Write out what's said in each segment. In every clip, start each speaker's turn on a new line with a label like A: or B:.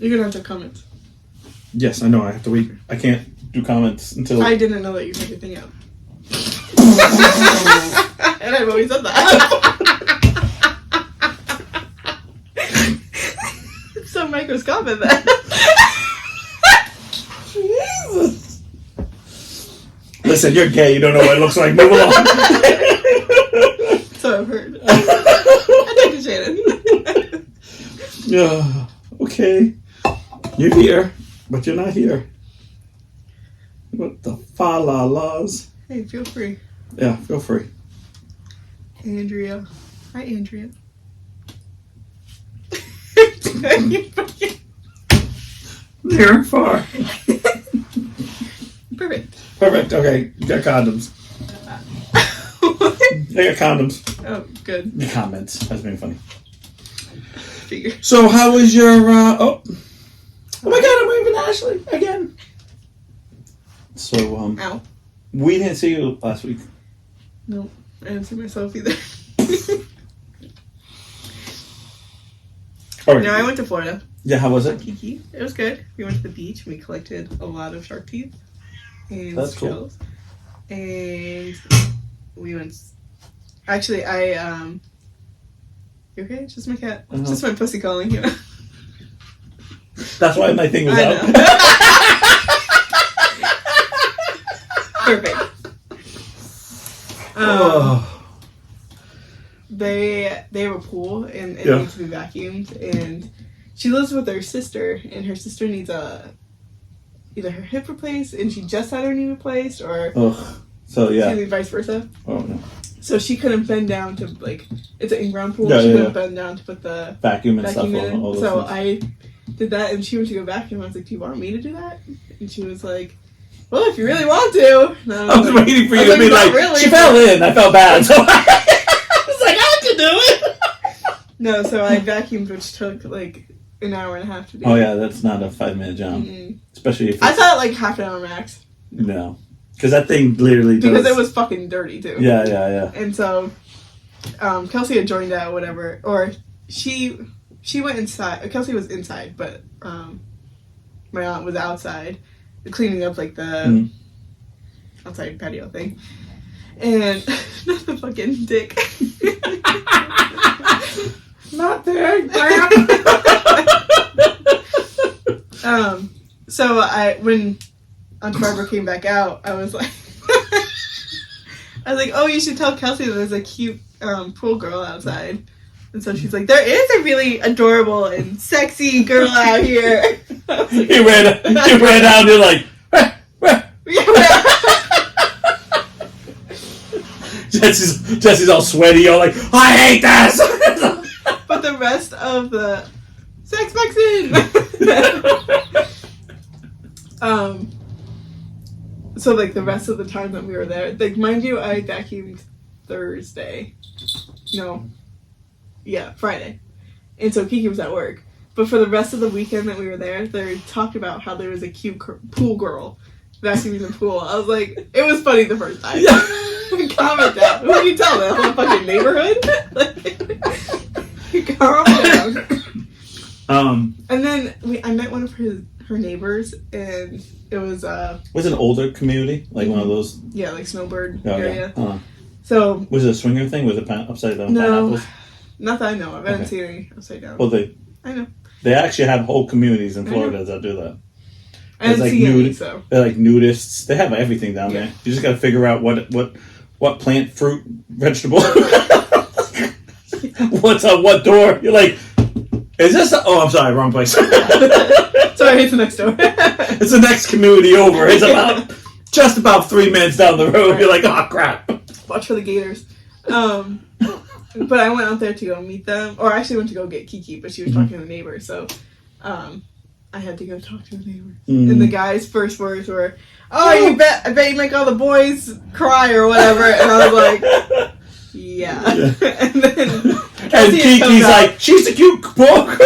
A: You're gonna have to comment.
B: Yes, I know. I have to wait. I can't do comments until...
A: I didn't know that you had your thing out. And I've always said that. It's so microscopic then.
B: Jesus. Listen, you're gay. You don't know what it looks like. Move along.
A: So I've heard. I talked to Shannon.
B: Okay. You're here, but you're not here. What the fa-la-las?
A: Hey, feel free.
B: Yeah, feel free.
A: Andrea. Hi, Andrea.
B: Near and far.
A: Perfect.
B: Perfect. Okay, you got condoms.
A: What?
B: I got condoms.
A: Oh, good.
B: The comments. That's being funny.
A: Figure.
B: So, how was your? Oh my God! I'm waving at Ashley again. So,
A: Ow.
B: we didn't see you last week.
A: No, I didn't see myself either.
B: All right.
A: No, I went to Florida.
B: Yeah, how was it?
A: Kiki. It was good. We went to the beach and we collected a lot of shark teeth and
B: That's cool.
A: shells. And we went. Actually, you okay? It's just my cat.
B: Uh-huh.
A: It's just my pussy calling you.
B: That's why my thing was
A: I
B: out.
A: know. Perfect.
B: Oh.
A: They have a pool and it
B: Yeah.
A: needs to be vacuumed, and she lives with her sister, and her sister needs either her hip replaced and she just had her knee replaced, or
B: Ugh. So yeah.
A: vice versa.
B: Oh no.
A: So she couldn't bend down to, like, it's an in-ground pool.
B: Yeah,
A: she
B: yeah,
A: couldn't
B: yeah.
A: bend down to put the
B: Vacuum and
A: vacuum
B: stuff.
A: in.
B: All those
A: So
B: things.
A: I did that, and she went to go vacuum. I was like, "Do you want me to do that?" And she was like, "Well, if you really want to." And
B: I was
A: like,
B: waiting for
A: I
B: you
A: was
B: to be
A: "Not
B: like,
A: really."
B: she fell in. I felt bad. So I was like, I can do it.
A: No, so I vacuumed, which took like an hour and a half to do.
B: Oh yeah, that's not a 5-minute job.
A: Mm-mm.
B: Especially if
A: I
B: it's,
A: thought like half an hour max.
B: no. Because that thing literally does.
A: Because it was fucking dirty too.
B: Yeah.
A: And so, Kelsey had joined out, whatever, or she went inside. Kelsey was inside, but my aunt was outside, cleaning up like the outside patio thing, and not the fucking dick. Not there. So when Aunt Barbara came back out, I was like, oh, you should tell Kelsey that there's a cute pool girl outside. And so she's like, there is a really adorable and sexy girl out here.
B: You ran out and you're like, Jesse's all sweaty. You're like, I hate this.
A: But the rest of the sex vaccine. So like the rest of the time that we were there, like, mind you, I vacuumed Thursday. No. Yeah, Friday. And so Kiki was at work. But for the rest of the weekend that we were there, they talked about how there was a cute pool girl vacuuming the pool. I was like, it was funny the first time.
B: Yeah.
A: Calm it down. Who do you tell? The whole fucking neighborhood? Calm down. And then I met one of her neighbors, and it was
B: was it an older community, like one of those?
A: Yeah, like Snowbird
B: Oh,
A: area.
B: Yeah.
A: So
B: Was it a swinger thing? Was it upside down
A: no,
B: pineapples?
A: not that I know of. I haven't
B: Okay.
A: seen any upside down.
B: Well,
A: I know.
B: they actually have whole communities in Florida that do that.
A: I didn't
B: like
A: see any,
B: nude-
A: so
B: They're like nudists. They have everything down there. You just got to figure out what plant, fruit, vegetable. What's on what door? You're like, is this? Oh, I'm sorry, wrong place.
A: Sorry, it's the next door.
B: It's the next community over. It's just about 3 minutes down the road.
A: Right.
B: You're like, oh crap.
A: Watch for the gators. But I went out there to go meet them, or I actually went to go get Kiki, but she was talking to the neighbor, so I had to go talk to the neighbor. And the guy's first words were, "Oh, I bet you make all the boys cry or whatever," and I was like, "Yeah." And then
B: Kiki's like, she's a cute book.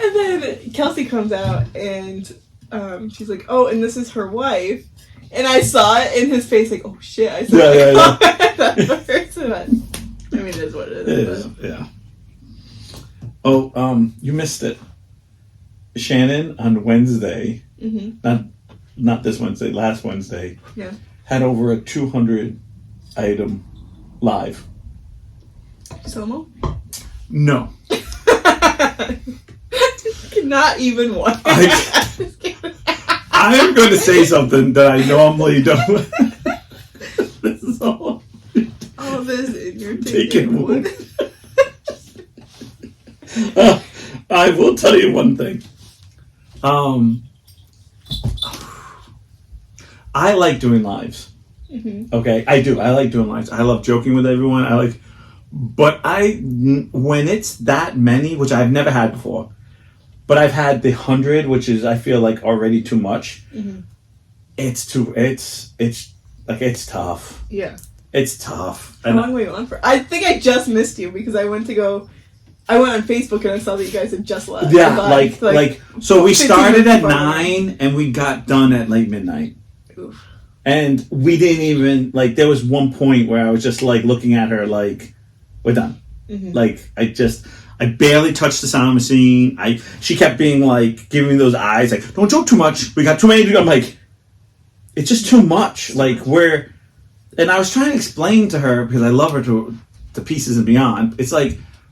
A: And then Kelsey comes out and she's like, "Oh, and this is her wife." And I saw it in his face, like, "Oh shit!" I saw that first. I mean, it is what it is.
B: Yeah. Oh, you missed it. Shannon on Wednesday, not this Wednesday, last Wednesday, had over a 200 item live.
A: Somo?
B: No.
A: Not even one.
B: I'm going to say something that I normally don't. This is all.
A: All this and you're
B: taking one. I will tell you one thing. I like doing lives. Okay, I do. I like doing lives. I love joking with everyone. But when it's that many, which I've never had before, but I've had the 100, which is I feel like already too much. It's tough. Yeah, it's tough.
A: How long were you on for? I think I just missed you because I went on Facebook and I saw that you guys had just left.
B: Yeah, like so we started at 9 and we got done at like midnight. Oof. And we didn't even there was one point where I was just looking at her we're done. I barely touched the sound machine. She kept being giving me those eyes don't joke too much. We got too many to go. I'm like, it's just too much. And I was trying to explain to her because I love her to pieces and beyond. It's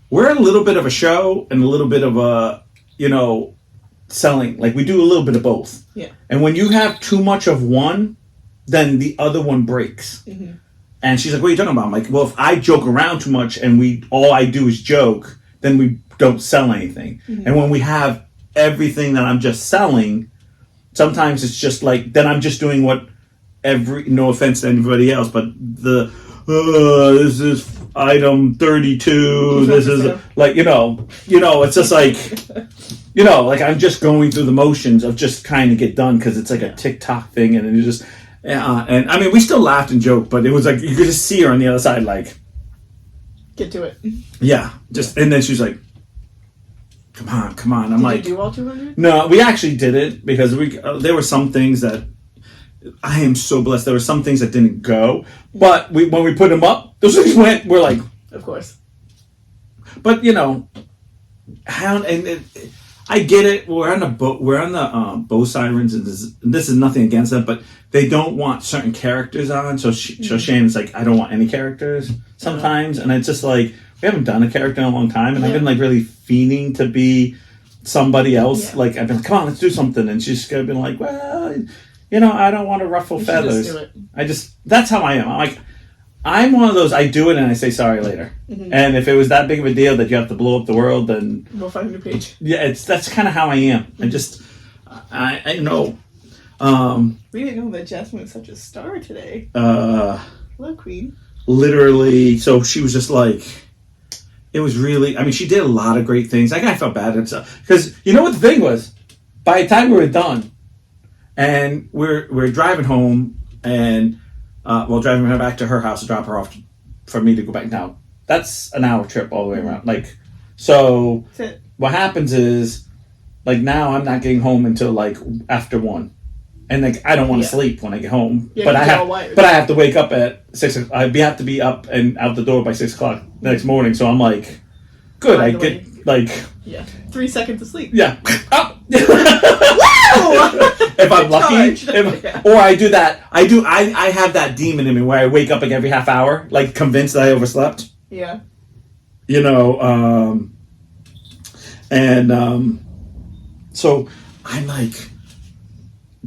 B: we're a little bit of a show and a little bit of a, selling. We do a little bit of both. Yeah. And when you have too much of one, then the other one breaks. And she's like, what are you talking about? I'm like, well, if I joke around too much and all I do is joke, then we don't sell anything. And when we have everything that I'm just selling, sometimes it's just then I'm just doing what no offense to anybody else, but this is item 32, this is it's just I'm just going through the motions of just kind of get done because it's a TikTok thing and it just, and I mean, we still laughed and joked, but it was you could just see her on the other side
A: get to it.
B: Yeah, and then she was like, come on. I'm
A: Did you do all 200?
B: No, we actually did it because there were some things that I am so blessed. There were some things that didn't go, but when we put them up, those things went. We're like,
A: of course.
B: But I get it. We're on the boat. We're on the bow sirens, and this is nothing against them, but they don't want certain characters on. So Shannon's I don't want any characters sometimes, and it's just we haven't done a character in a long time, and I've been really fiending to be somebody else. Yeah. I've been come on, let's do something, and she's been well. I don't want to ruffle feathers. Just do it. That's how I am. I'm one of those, I do it and I say sorry later. And if it was that big of a deal that you have to blow up the world, then
A: we'll find a new page.
B: Yeah, that's kind of how I am. I know.
A: We didn't know that Jasmine was such a star today. Hello, Queen.
B: Literally, so she was just it was really, I mean, she did a lot of great things. I felt bad at stuff. Because you know what the thing was? By the time we were done, and we're driving home, and driving her back to her house to drop her off for me to go back down. That's an hour trip all the way around. So what happens is, now I'm not getting home until after 1, and I don't want to sleep when I get home. Yeah, but I have to wake up at 6. I have to be up and out the door by 6 o'clock the next morning. So I'm good. I get
A: 3 seconds of sleep.
B: Yeah. Up. If I'm lucky, or I do that. I have that demon in me where I wake up every half hour, convinced that I overslept.
A: Yeah.
B: So I'm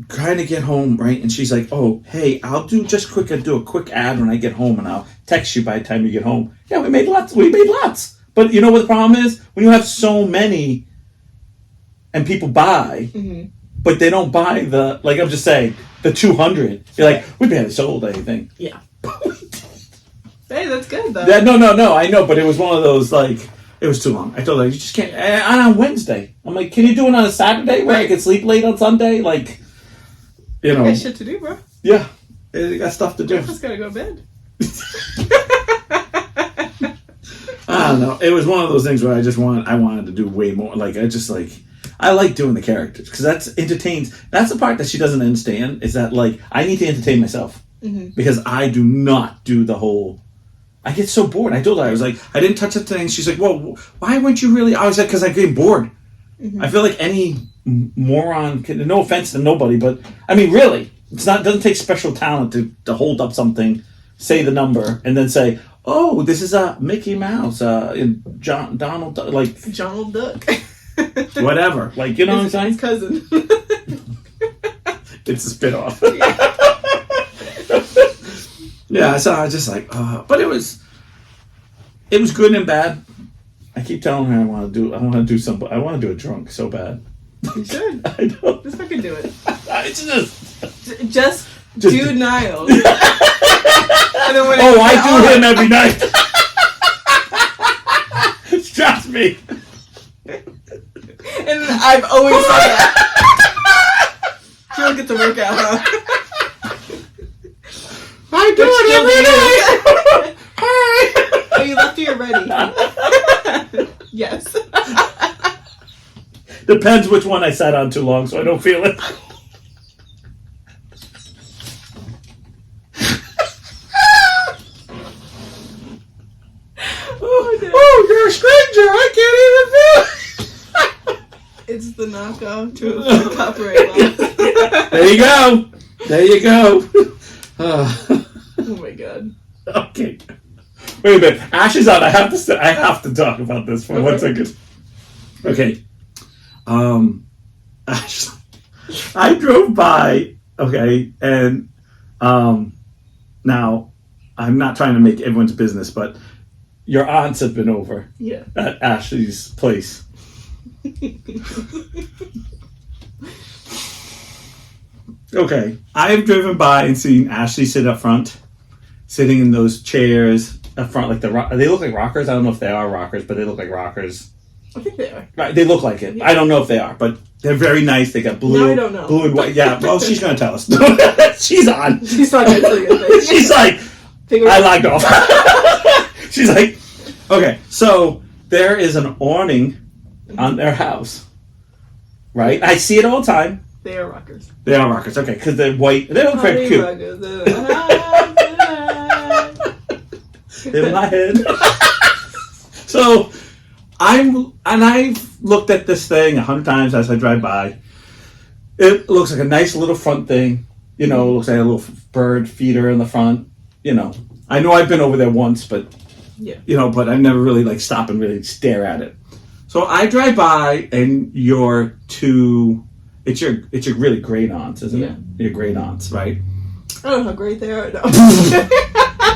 B: trying to get home, right? And she's like, "Oh, hey, I'll do a quick ad when I get home, and I'll text you by the time you get home." Yeah, we made lots. But you know what the problem is? When you have so many, and people buy. But they don't buy the, I'm just saying, the 200. You're we barely sold anything.
A: Yeah. Hey, that's good, though.
B: Yeah, no, I know, but it was one of those, it was too long. I told her, you just can't, and on Wednesday. I'm can you do it on a Saturday where I can sleep late on Sunday?
A: You got shit to do, bro.
B: Yeah. You got stuff to do.
A: I just gotta go to bed.
B: I don't know. It was one of those things where I wanted to do way more. I like doing the characters because that's entertains. That's the part that she doesn't understand is that I need to entertain myself because I do not do the whole I get so bored. I told her, I was like, I didn't touch the thing. She's like, well, why weren't you really? I was like, because I get bored. Mm-hmm. I feel like any moron can, no offense to nobody, but I mean, really, it doesn't take special talent to hold up something, say the number, and then say, oh, this is a Mickey Mouse, Donald, like.
A: Donald Duck.
B: Whatever. Like, you know what I'm saying?
A: His cousin.
B: It's a spit-off. Yeah, so I was just like, but it was good and bad. I keep telling her I want to do something. I want to do a drunk so bad.
A: You should.
B: I know.
A: Just fucking do it.
B: Just
A: do Niles. And then
B: I do him every night. Trust me.
A: And I've always said that. You don't get to work out, huh?
B: I do it every night.
A: Hi. Oh, you left here ready. Yes.
B: Depends which one I sat on too long, so I don't feel it. Oh, you're a stranger. I can't even feel it.
A: It's the knockoff to the copyright law.
B: There you go.
A: Oh my god.
B: Okay. Wait a minute. Ash is on. I have to talk about this for 1 second. Okay. Ash, I drove by. Okay, and now I'm not trying to make everyone's business, but your aunts have been over.
A: Yeah.
B: At Ashley's place. Okay, I've driven by and seen Ashley sit up front, sitting in those chairs up front, like they look like rockers. I don't know if they are rockers, but they look like rockers.
A: I think they are.
B: Right, they look like it. Yeah. I don't know if they are, but they're very nice. They got blue,
A: no, I don't know.
B: Blue and white. Yeah, well, she's gonna tell us. She's on.
A: She's not gonna tell you.
B: She's like, I logged off. She's like, okay, so there is an awning on their house, right? I see it all the time.
A: They are rockers.
B: They are rockers, okay, because they're white. They look very cute. In my head. So, I've looked at this thing 100 times as I drive by. It looks like a nice little front thing. You know, it looks like a little bird feeder in the front. You know, I know I've been over there once, but
A: yeah,
B: you know, but I never really like stop and really stare at it. So I drive by, and it's your really great aunts, isn't it? Your great aunts, right?
A: I don't know how great they are. No.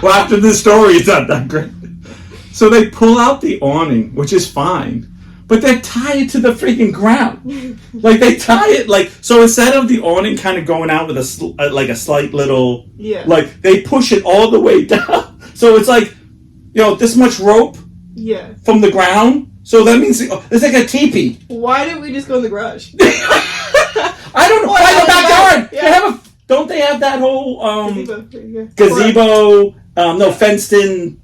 B: Well, after this story, it's not that great. So they pull out the awning, which is fine, but they tie it to the freaking ground. Like they tie it so instead of the awning kind of going out with a slight little like they push it all the way down. So it's like, you know, this much rope from the ground. So that means it's like a teepee.
A: Why didn't we just go in the garage?
B: I don't know. Why the backyard? Yeah. Don't they have that whole gazebo? Fenced in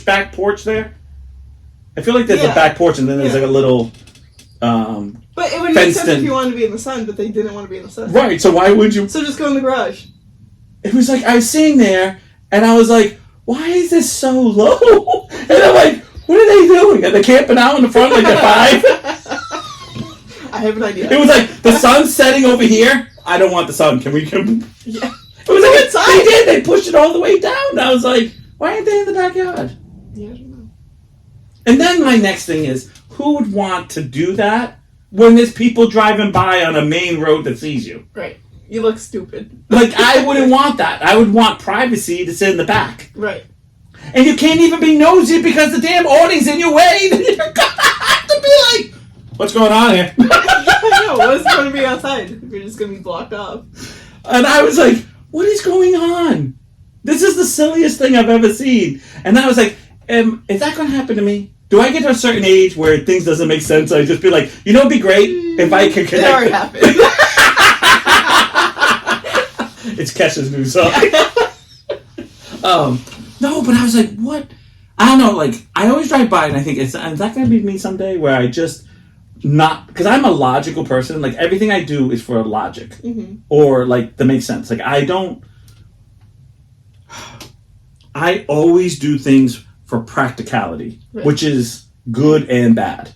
B: back porch there. I feel like there's a back porch, and then there's like a little.
A: But it would make sense if you wanted to be in the sun, but they didn't want to be in the sun.
B: Right. So why would you?
A: So just go in the garage.
B: It was like I was sitting there, and I was like, "Why is this so low?" And I'm like, "What are they doing? Are they camping out in the front like they're 5?"
A: I have an idea.
B: It was like the sun's setting over here. I don't want the sun. Can we come?
A: Yeah.
B: It was like they did. They pushed it all the way down. And I was like, why aren't they in the backyard?
A: Yeah, I don't know.
B: And then my next thing is, who would want to do that when there's people driving by on a main road that sees you?
A: Right. You look stupid.
B: Like, I wouldn't want that. I would want privacy to sit in the back.
A: Right.
B: And you can't even be nosy because the damn awning's in your way. You're going to have to be like, what's going on here?
A: I know. What's going to be outside? You're just going to be blocked off.
B: And I was like, what is going on? This is the silliest thing I've ever seen. And I was like, is that going to happen to me? Do I get to a certain age where things doesn't make sense? I just be like, you know, it'd be great if I could connect.
A: It already happened.
B: It's Kesha's new song. No, but I was like, what? I don't know. Like, I always drive by and I think, is that going to be me someday where I just not, because I'm a logical person. Like, everything I do is for logic or like that makes sense. Like, I don't. I always do things for practicality, which is good and bad.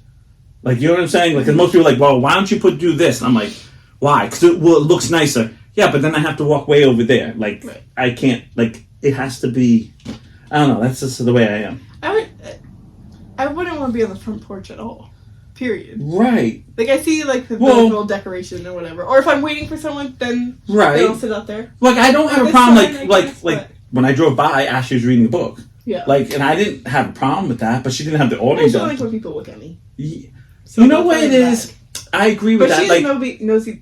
B: Like, you know what I'm saying? Like, 'cause most people are like, well, why don't you do this? And I'm like, why? Because it looks nicer. Yeah, but then I have to walk way over there. Like, I can't, like, it has to be, I don't know, that's just the way I am.
A: I wouldn't want to be on the front porch at all. Period.
B: Right.
A: Like, I see, like, the little decoration or whatever. Or if I'm waiting for someone, then they'll sit out there.
B: Like, I don't have a problem, like when I drove by, Ashley was reading a book.
A: Yeah.
B: Like, and I didn't have a problem with that, but she didn't have the audience.
A: I don't like when people look at me.
B: Yeah. So you know what it is? I agree with that.
A: But she has nosy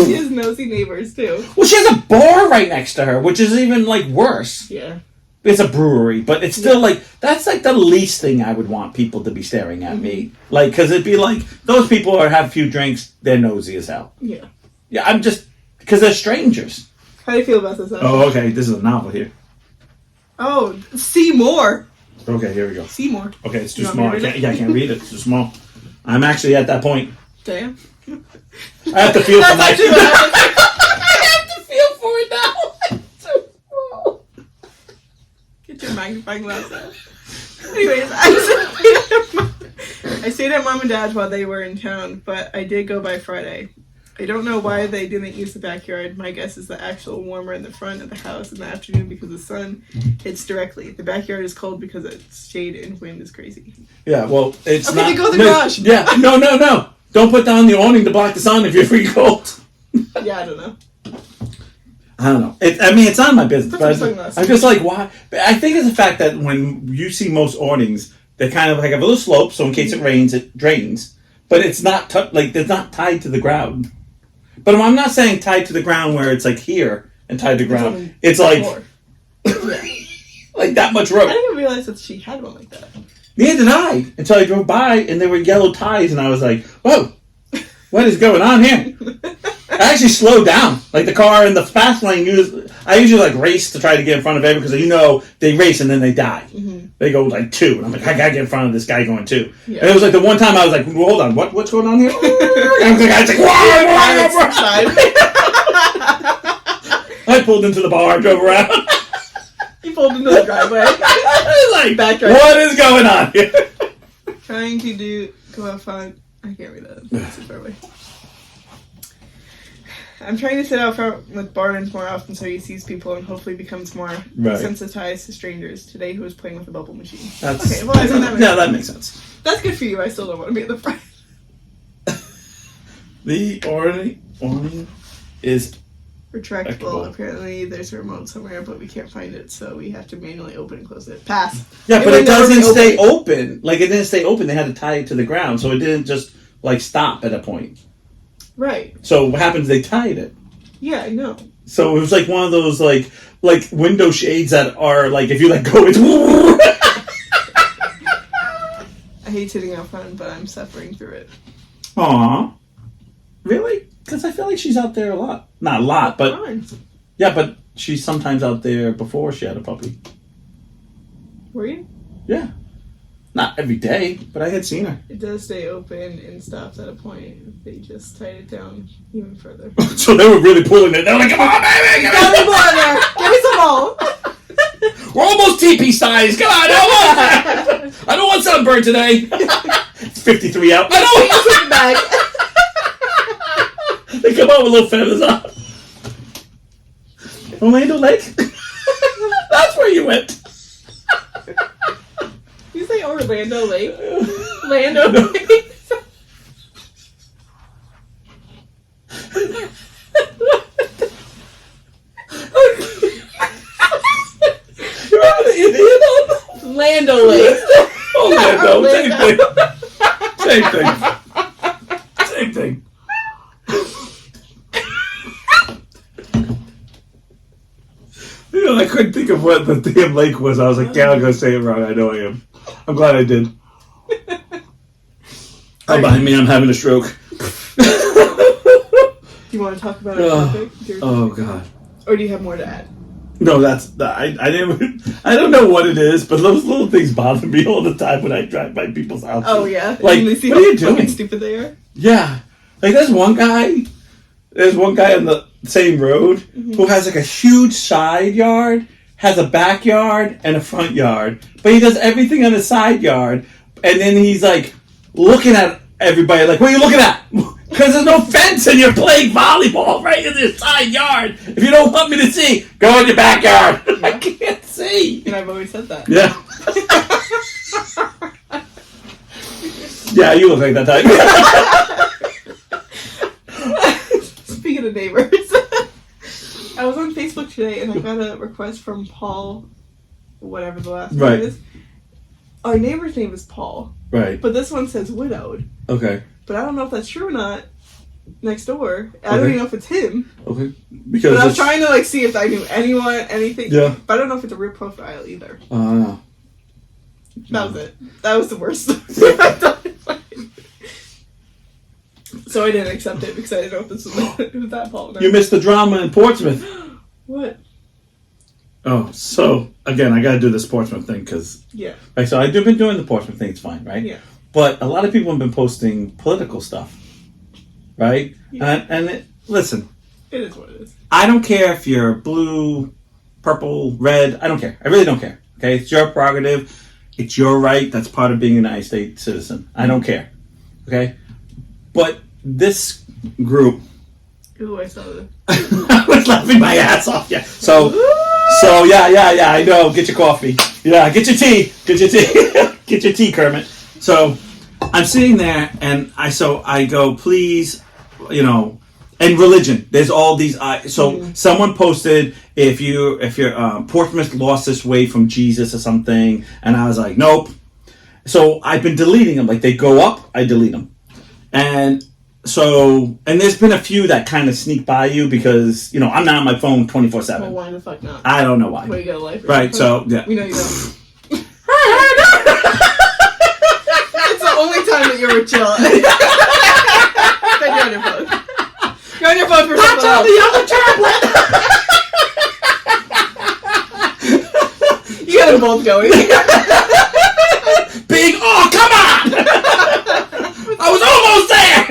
A: she has nosy neighbors, too.
B: Well, she has a bar right next to her, which is even, like, worse.
A: Yeah.
B: It's a brewery, but it's still, like, that's, like, the least thing I would want people to be staring at me. Like, because it'd be like, those people have a few drinks, they're nosy as hell.
A: Yeah.
B: Yeah, I'm just, because they're strangers.
A: How do you feel about this?
B: Oh, okay, this is a novel here.
A: Oh, see more.
B: Okay, here we go.
A: See more.
B: Okay, it's too small. I can't read it. It's too small. I'm actually at that point.
A: Damn.
B: I have to feel for my... I have to feel for it now. It's so small.
A: Get your magnifying glass out. Anyways, I stayed at Mom and Dad's while they were in town, but I did go by Friday. I don't know why they didn't use the backyard. My guess is the actual warmer in the front of the house in the afternoon because the sun hits directly. The backyard is cold because it's shade and wind is crazy.
B: Yeah, well, it's not...
A: Okay, go to the garage.
B: Yeah, no. Don't put down the awning to block the sun if you're freaking cold.
A: Yeah, I don't know.
B: It's not my business. But I'm just like, why? I think it's the fact that when you see most awnings, they kind of like have a little slope, so in case it rains, it drains. But it's not it's not tied to the ground. But I'm not saying tied to the ground where it's like here and tied to the ground. It's like like that much rope.
A: I didn't realize that she had one like that.
B: Neither did I until I drove by and there were yellow ties and I was like, whoa, what is going on here? I actually slowed down. Like the car in the fast lane, I usually like race to try to get in front of everyone because they race and then they die. Mm-hmm. They go like 2 and I'm like, I gotta get in front of this guy going 2. Yeah. And it was like the one time I was like, well, hold on, what's going on here? And the guy's like, I pulled into the bar, drove around.
A: You pulled into the driveway.
B: Like, what is going on here?
A: Trying to go out front. I can't read that. That's too far away. I'm trying to sit out front with Barnes more often so he sees people and hopefully becomes more sensitized to strangers. Today he was playing with a bubble machine. Okay, well,
B: that makes sense.
A: That's good for you. I still don't want to be in the front.
B: The awning is
A: retractable. Apparently there's a remote somewhere, but we can't find it, so we have to manually open and close it. Pass.
B: Yeah, but it doesn't stay open. Like, it didn't stay open. They had to tie it to the ground, so it didn't just, like, stop at a point.
A: Right.
B: So what happens? They tied it.
A: Yeah, I know.
B: So it was like one of those like window shades that are like if you let go, it's.
A: I hate sitting out front, but I'm suffering through it.
B: Aw, really? Because I feel like she's out there a lot. Not a lot, but yeah, but she's sometimes out there before she had a puppy.
A: Were you?
B: Yeah. Not every day, but I had seen her.
A: It does stay open and stops at a point. They just tied it down even further.
B: So they were really pulling it. They're like, come on, baby!
A: Got me more in there! Give me some more!
B: We're almost TP size! Come on, I don't want sunburn today! It's 53 out. I don't want They come out with little feathers on. Orlando Lake? That's where you went.
A: You say Orlando Lake? Lando Lake?
B: You're the Indian on
A: Lando Lake.
B: Orlando, same thing. You know, I couldn't think of what the damn lake was. I was like, yeah, I'm going to say it wrong. I know I am. I'm glad I did. Behind me, I'm having a stroke.
A: Do you want to talk about our topic?
B: Oh, God.
A: Or do you have more to add?
B: No, I don't know what it is, but those little things bother me all the time when I drive by people's houses.
A: Oh, yeah?
B: Like,
A: what
B: are you doing?
A: Stupid they are?
B: Yeah. Like, there's one guy on the same road who has like a huge side yard, has a backyard and a front yard, but he does everything on the side yard, and then he's like looking at everybody like, what are you looking at? Because there's no fence and you're playing volleyball right in the side yard. If you don't want me to see, go in your backyard. Yeah. I can't see.
A: And I've always said that.
B: Yeah. Yeah, you look like that type.
A: Speaking of neighbors, I was on Facebook today and I got a request from Paul, whatever the last name is. Our neighbor's name is Paul.
B: Right.
A: But this one says widowed.
B: Okay.
A: But I don't know if that's true or not. Next door. I don't even know if it's him.
B: Okay. Because
A: but I was trying to like see if I knew anyone, anything.
B: Yeah.
A: But I don't know if it's a real profile either.
B: That
A: was it. That was the worst. So I didn't accept it because I didn't know if this was, it was that Paul.
B: You missed the drama in Portsmouth.
A: What?
B: Oh, so again, I got to do this Portsmouth thing because Right, so I've been doing the Portsmouth thing. It's fine, right?
A: Yeah.
B: But a lot of people have been posting political stuff, right?
A: Yeah.
B: Listen,
A: it is what it is.
B: I don't care if you're blue, purple, red. I don't care. I really don't care. Okay, it's your prerogative. It's your right. That's part of being a United States citizen. I don't care. Okay, but this group.
A: Ooh, I saw that.
B: I was laughing my ass off. Yeah. So yeah. I know. Get your coffee. Yeah. Get your tea. Get your tea. Get your tea, Kermit. So I'm sitting there, and I go, please, and religion. There's all these. Someone posted if you're Portsmouth lost its way from Jesus or something, and I was like, nope. So I've been deleting them. Like they go up, I delete them, and there's been a few that kind of sneak by you because I'm not on my phone 24/7.
A: Well, why the fuck not?
B: I don't know why.
A: Well, you got a life.
B: Right. So yeah.
A: We know you don't. It's the only time that you're chill. Then you're on your phone. You're on your phone for something else.
B: the other tablet.
A: You got them both going.
B: Big. Oh, come on! I was almost there.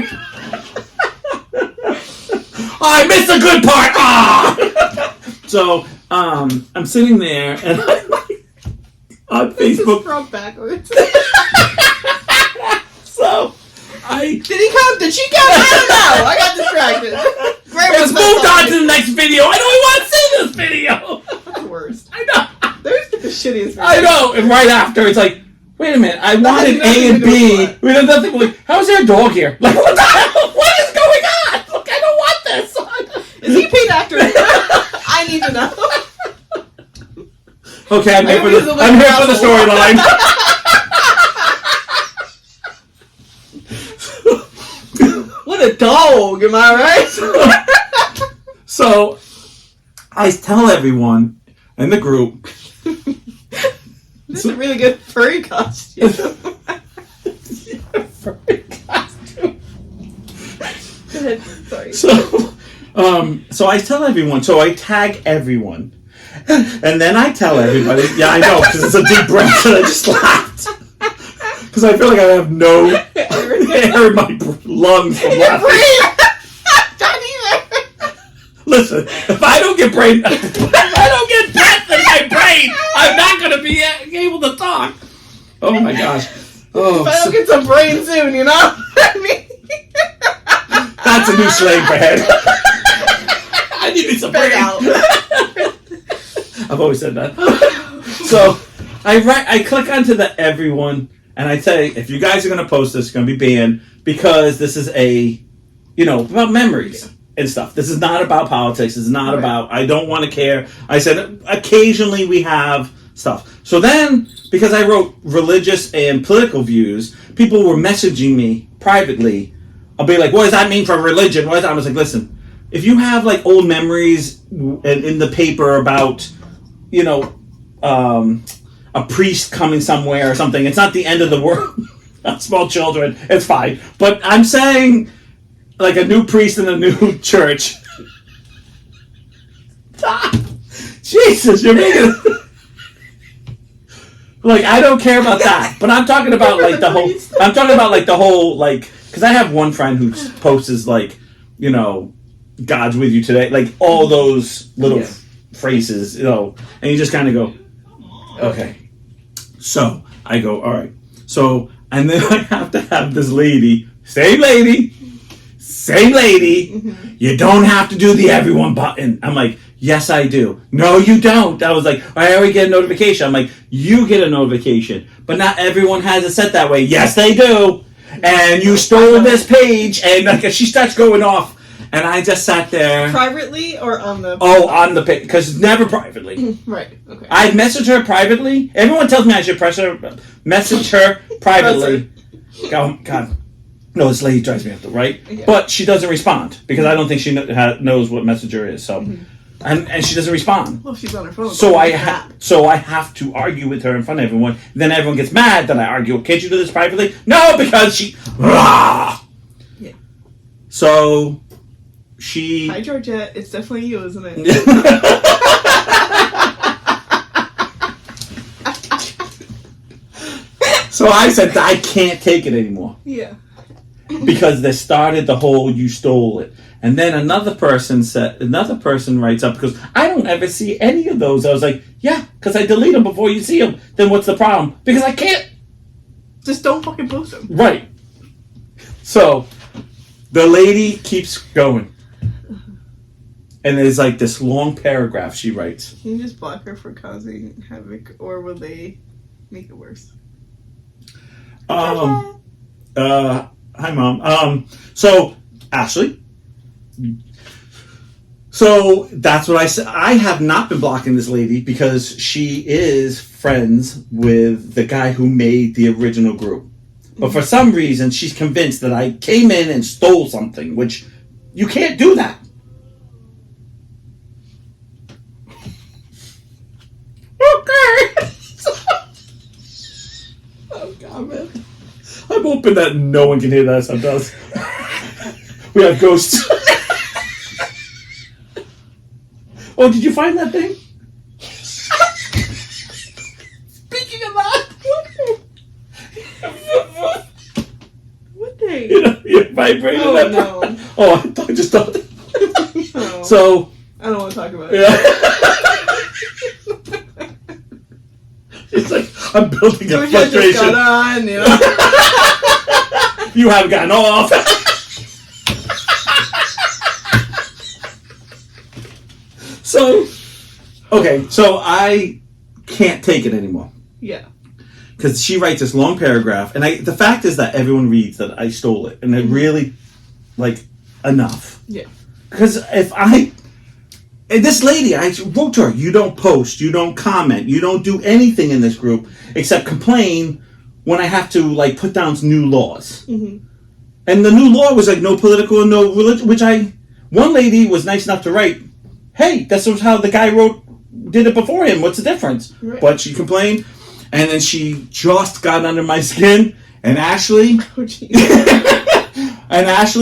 B: Oh, I missed the good part. Ah. So I'm sitting there and I'm like on Facebook.
A: Frog backwards.
B: So
A: did he come? Did she come? I don't know. I got distracted.
B: Let's move on to the next video. I don't even want to see this video.
A: That's the worst.
B: I know.
A: There's the shittiest video.
B: I know. And right after, it's like, wait a minute. I wanted A and B. We had nothing. Like, how's there a dog here? Like, what the hell? What is going on? Look, I don't want this.
A: Is he a paid actor? I need to know.
B: Okay, I'm here for the storyline.
A: What a dog, am I right?
B: So, I tell everyone in the group.
A: This is a really good furry costume.
B: Furry costume.
A: Go ahead, sorry.
B: So I tell everyone, so I tag everyone. And then I tell everybody, yeah, I know, because it's a deep breath and I just laughed. Because I feel like I have no air in my lungs from laughing. Listen, if I don't get breath in my brain, I'm not going to be able to talk. Oh my gosh. Oh,
A: if I don't get some brain soon, you know? I mean,
B: that's a new slang for head. I need some brain. I've always said that. So I click onto the everyone and I say, if you guys are going to post this, it's going to be banned because this is about memories and stuff. This is not about politics. This is not about, I don't want to care. I said, occasionally we have stuff. So then, because I wrote religious and political views, people were messaging me privately. I'll be like, what does that mean for religion? What is that? I was like, listen, if you have like old memories in the paper about, a priest coming somewhere or something, it's not the end of the world. Not small children, it's fine. But I'm saying, like a new priest in a new church. Jesus, you're making it. Like, I don't care about that. But I'm talking about like the whole. I'm talking about like the whole like. Because I have one friend who posts like, God's with you today, like all those little phrases, and you just kind of go, okay. So I go, all right. So, and then I have to have this lady, same lady, mm-hmm. You don't have to do the everyone button. I'm like, yes, I do. No, you don't. I was like, I already get a notification. I'm like, you get a notification, but not everyone has it set that way. Yes, they do. And you stole this page, and like she starts going off, and I just sat there.
A: Privately or on the?
B: Oh, on the page, because it's never privately.
A: Right. Okay.
B: I messaged her privately. Everyone tells me I should message her privately. Oh God. No, this lady drives me up the right, yeah. But she doesn't respond because I don't think she knows what Messenger is. So, mm-hmm. and she doesn't respond.
A: Well, she's on her phone.
B: So I have to argue with her in front of everyone. Then everyone gets mad that I argue. Can't you do this privately? No, because she. Rah! Yeah. So, she.
A: Hi, Georgette. It's definitely you, isn't it?
B: So I said I can't take it anymore.
A: Yeah.
B: Because they started the whole "you stole it," and then another person writes up because I don't ever see any of those. I was like, yeah, because I delete them before you see them. Then what's the problem? Because I can't.
A: Just don't fucking post them.
B: Right. So the lady keeps going, and there's like this long paragraph she writes.
A: Can you just block her for causing havoc, or will they make it worse?
B: Hi, Mom. So, Ashley. So, that's what I said. I have not been blocking this lady because she is friends with the guy who made the original group. But for some reason, she's convinced that I came in and stole something, which you can't do that. Okay. Oh, God, man. I'm hoping that no one can hear that sometimes. We have ghosts. Oh, did you find that thing?
A: Speaking of that, what thing?
B: You vibrated that?
A: No.
B: Oh, I just thought.
A: No.
B: So.
A: I don't want to talk about it.
B: It's like, I'm building a frustration.
A: Just got on,
B: You have gotten off. So I can't take it anymore.
A: Yeah.
B: Because she writes this long paragraph, and the fact is that everyone reads that I stole it, and it really, enough.
A: Yeah.
B: Because and this lady, I wrote to her, you don't post, you don't comment, you don't do anything in this group except complain when I have to, put down new laws. Mm-hmm. And the new law was, no political and no religion, one lady was nice enough to write, hey, that's how the guy did it before him, what's the difference? Right. But she complained, and then she just got under my skin, and Ashley,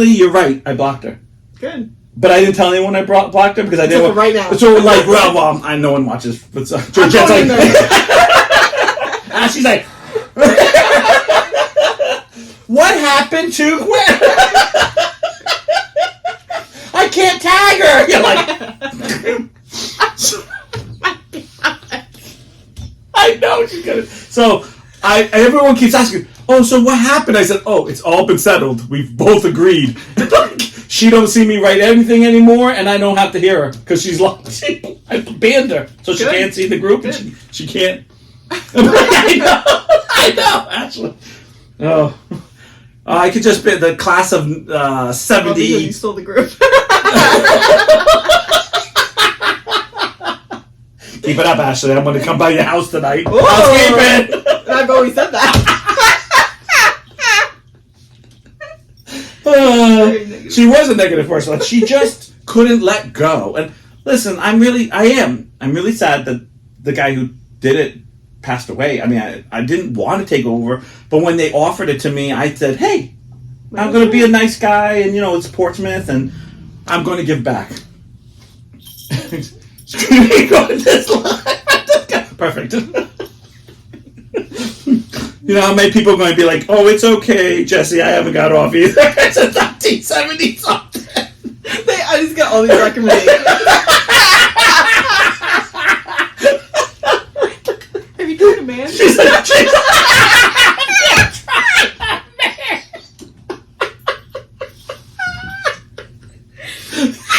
B: you're right, I blocked her.
A: Good.
B: But I didn't tell anyone I blocked her because I didn't want...
A: right now.
B: So no one watches. But Georgette's and she's like... What happened to Gwen? I can't tag her! You're like... I know she's gonna... So, everyone keeps asking, oh, so what happened? I said, oh, it's all been settled. We've both agreed. She don't see me write anything anymore, and I don't have to hear her because she's lost. I banned her, so she can't see the group, and she can't. I know, actually. Oh, I could just be the class of 70.
A: Because you stole the group.
B: Keep it up, Ashley. I'm going to come by your house tonight.
A: Ooh,
B: housekeeping.
A: I've always said that.
B: She was a negative person. She just couldn't let go. And listen, I'm really sad that the guy who did it passed away. I mean, I didn't want to take over, but when they offered it to me, I said, hey, I'm going to be a nice guy, and it's Portsmouth, and I'm going to give back. Perfect. You know how many people are going to be like, oh, it's okay, Jesse, I haven't got off either. It's a 1970 something.
A: I just got all these recommendations.
B: She's like,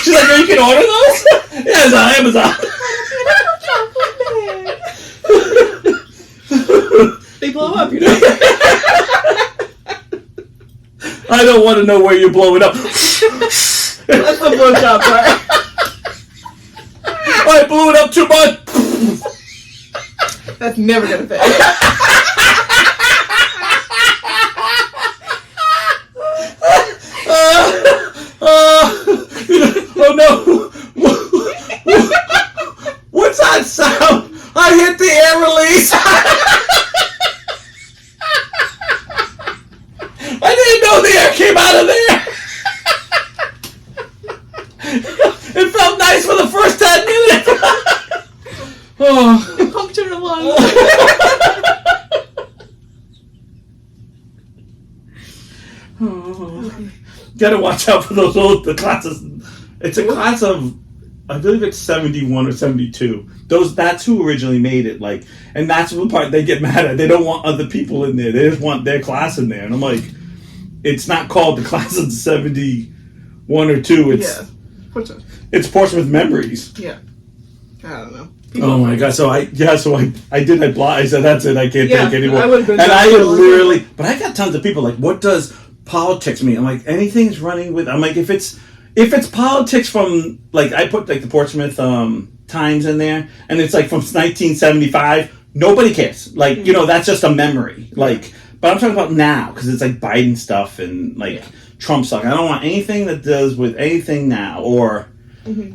B: she's like, you can order those? Yeah, it's on Amazon.
A: They blow up, you know.
B: I don't want to know where you're blowing up.
A: That's the blowjob part.
B: I blew it up too much.
A: That's never gonna fit.
B: Oh no! What's that sound? I hit the air release. I didn't know the air came out of there. It felt nice for the first 10 minutes. Oh.
A: It punctured a lung.
B: Gotta watch out for the classes. It's a class of, I believe it's 71 or 72. That's who originally made it. Like, and that's the part they get mad at. They don't want other people in there. They just want their class in there. And I'm like, it's not called the class of 71 or 2. It's Portsmouth Memories.
A: Yeah. I don't know.
B: Oh my god! So I said that's it. I can't take anymore.
A: I would have been.
B: And I literally, but I got tons of people like, what does politics mean? I'm like, anything's running with. I'm like, if it's politics from, like, I put like the Portsmouth Times in there, and it's like from 1975. Nobody cares. Like, you know, that's just a memory. Like, but I'm talking about now because it's like Biden stuff and like Trump stuff. I don't want anything that does with anything now or.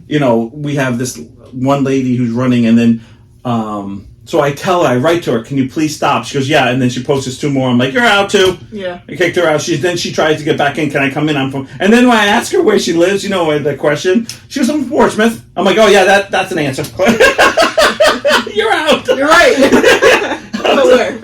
B: You know, we have this one lady who's running, and then, so I write to her, can you please stop? She goes, yeah, and then she posts this 2 more. I'm like, you're out too. Yeah. I kicked her out. Then she tries to get back in. Can I come in? And then when I ask her where she lives, you know, the question, she was from Portsmouth. I'm like, oh yeah, that's an answer. You're out.
A: You're right. But where?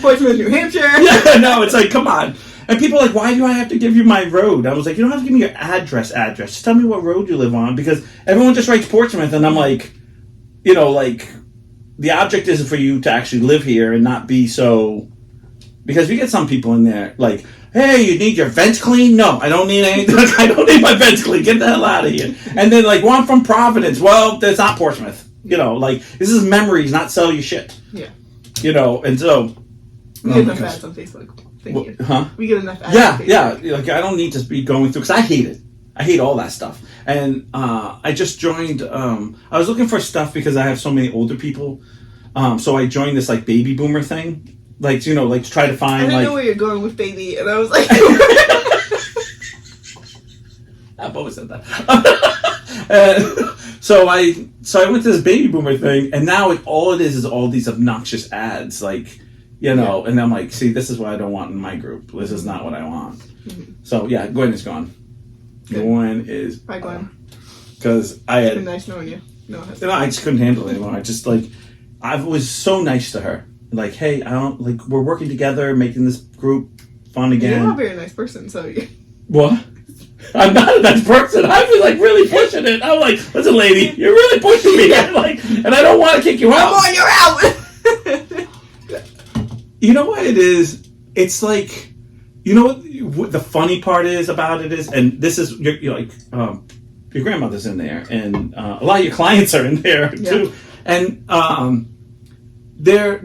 A: Portsmouth, New Hampshire.
B: Yeah, no, it's like, come on. And people are like, why do I have to give you my road? I was like, you don't have to give me your address. Just tell me what road you live on, because everyone just writes Portsmouth, and I'm like, you know, like, the object isn't for you to actually live here and not be so... Because we get some people in there, like, hey, you need your vents clean? No, I don't need anything. I don't need my vents clean. Get the hell out of here. And then, like, well, I'm from Providence. Well, that's not Portsmouth. You know, like, this is memories, not sell you shit. Yeah. You know, and so...
A: We get enough ads on Facebook. Thank you.
B: Huh?
A: We get enough ads.
B: Yeah. Like, I don't need to be going through, because I hate it. I hate all that stuff. And I just joined, I was looking for stuff because I have so many older people. So I joined this, like, baby boomer thing. Like, you know, like, to try to find,
A: I didn't
B: like...
A: know where you're going with baby, and I was like...
B: I've always said that. So I went to this baby boomer thing, and now all it is all these obnoxious ads, like... You know, and I'm like, see, this is what I don't want in my group. This is not what I want. Mm-hmm. So, yeah, Gwen is gone.
A: Good.
B: Gwen is...
A: Bye, Gwen.
B: Because I had...
A: It's been nice knowing you. No,
B: I just couldn't handle it anymore. I just, like... I was so nice to her. Like, hey, I don't... Like, we're working together, making this group fun again.
A: You're not a very nice person, so...
B: What? I'm not a nice person. I was, like, really pushing it. I'm like, listen, lady, you're really pushing me. I'm like, and I don't want to kick you out.
A: Come on, you're out!
B: You know what it is? It's like, you know what the funny part is about it is, and this is, you're like, your grandmother's in there, and a lot of your clients are in there too, and they're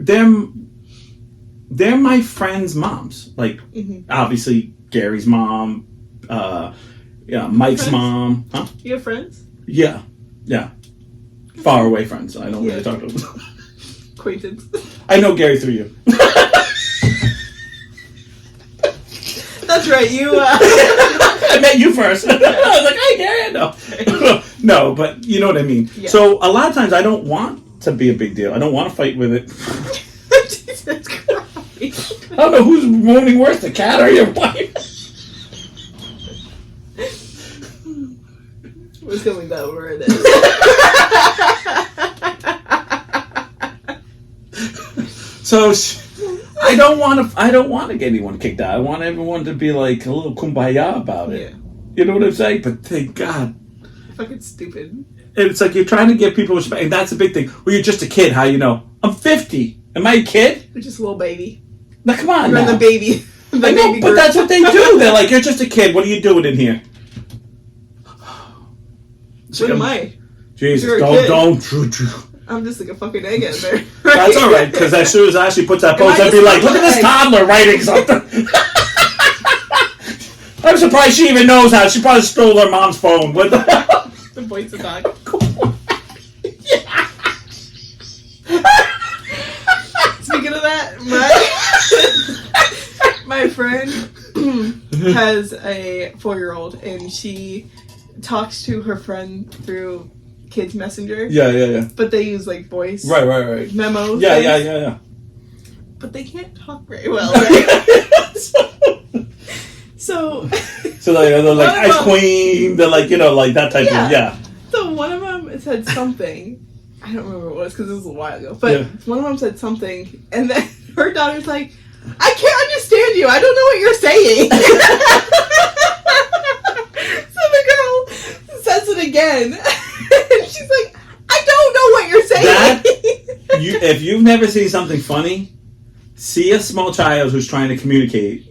B: my friends' moms. Like, obviously Gary's mom, Mike's
A: friends?
B: Mom. Huh?
A: You have friends?
B: Yeah. Far away friends. I don't really talk to them.
A: Acquaintance.
B: I know Gary through you.
A: That's right, you...
B: I met you first. I was like, hey, Gary, no. No, but you know what I mean. Yeah. So a lot of times I don't want to be a big deal. I don't want to fight with it.
A: Jesus Christ.
B: I don't know who's moaning worse, the cat or your wife.
A: We're just gonna leave that where it is.
B: So I don't want to get anyone kicked out. I want everyone to be like a little kumbaya about it. Yeah. You know what I'm saying? But thank God.
A: Fucking stupid.
B: And it's like you're trying to give people respect, and that's a big thing. Well, you're just a kid. How you know? I'm 50, and Am I a kid?
A: You're just a little baby.
B: Now, come on
A: You're
B: now.
A: the baby.
B: I know, but that's what they do. They're like, you're just a kid. What are you doing in here?
A: What am I?
B: Jesus, don't.
A: I'm just like a fucking egg in there. Right?
B: That's all right, because as soon as Ashley puts that post, I'd be like, look at this toddler writing something. I'm surprised she even knows how. She probably stole her mom's phone. What the hell?
A: The voice of dog. Speaking of that, my friend has a 4-year-old, and she talks to her friend through Kids Messenger.
B: Yeah.
A: But they use like voice.
B: Right.
A: Memos.
B: Yeah.
A: But they can't talk very well. Right? So
B: they're like Ice Queen. They're like, like that type of, yeah.
A: So one of them said something. I don't remember what it was because it was a while ago. But one of them said something, and then her daughter's like, I can't understand you. I don't know what you're saying. So the girl says it again. And she's like, I don't know what you're saying.
B: If you've never seen something funny, see a small child who's trying to communicate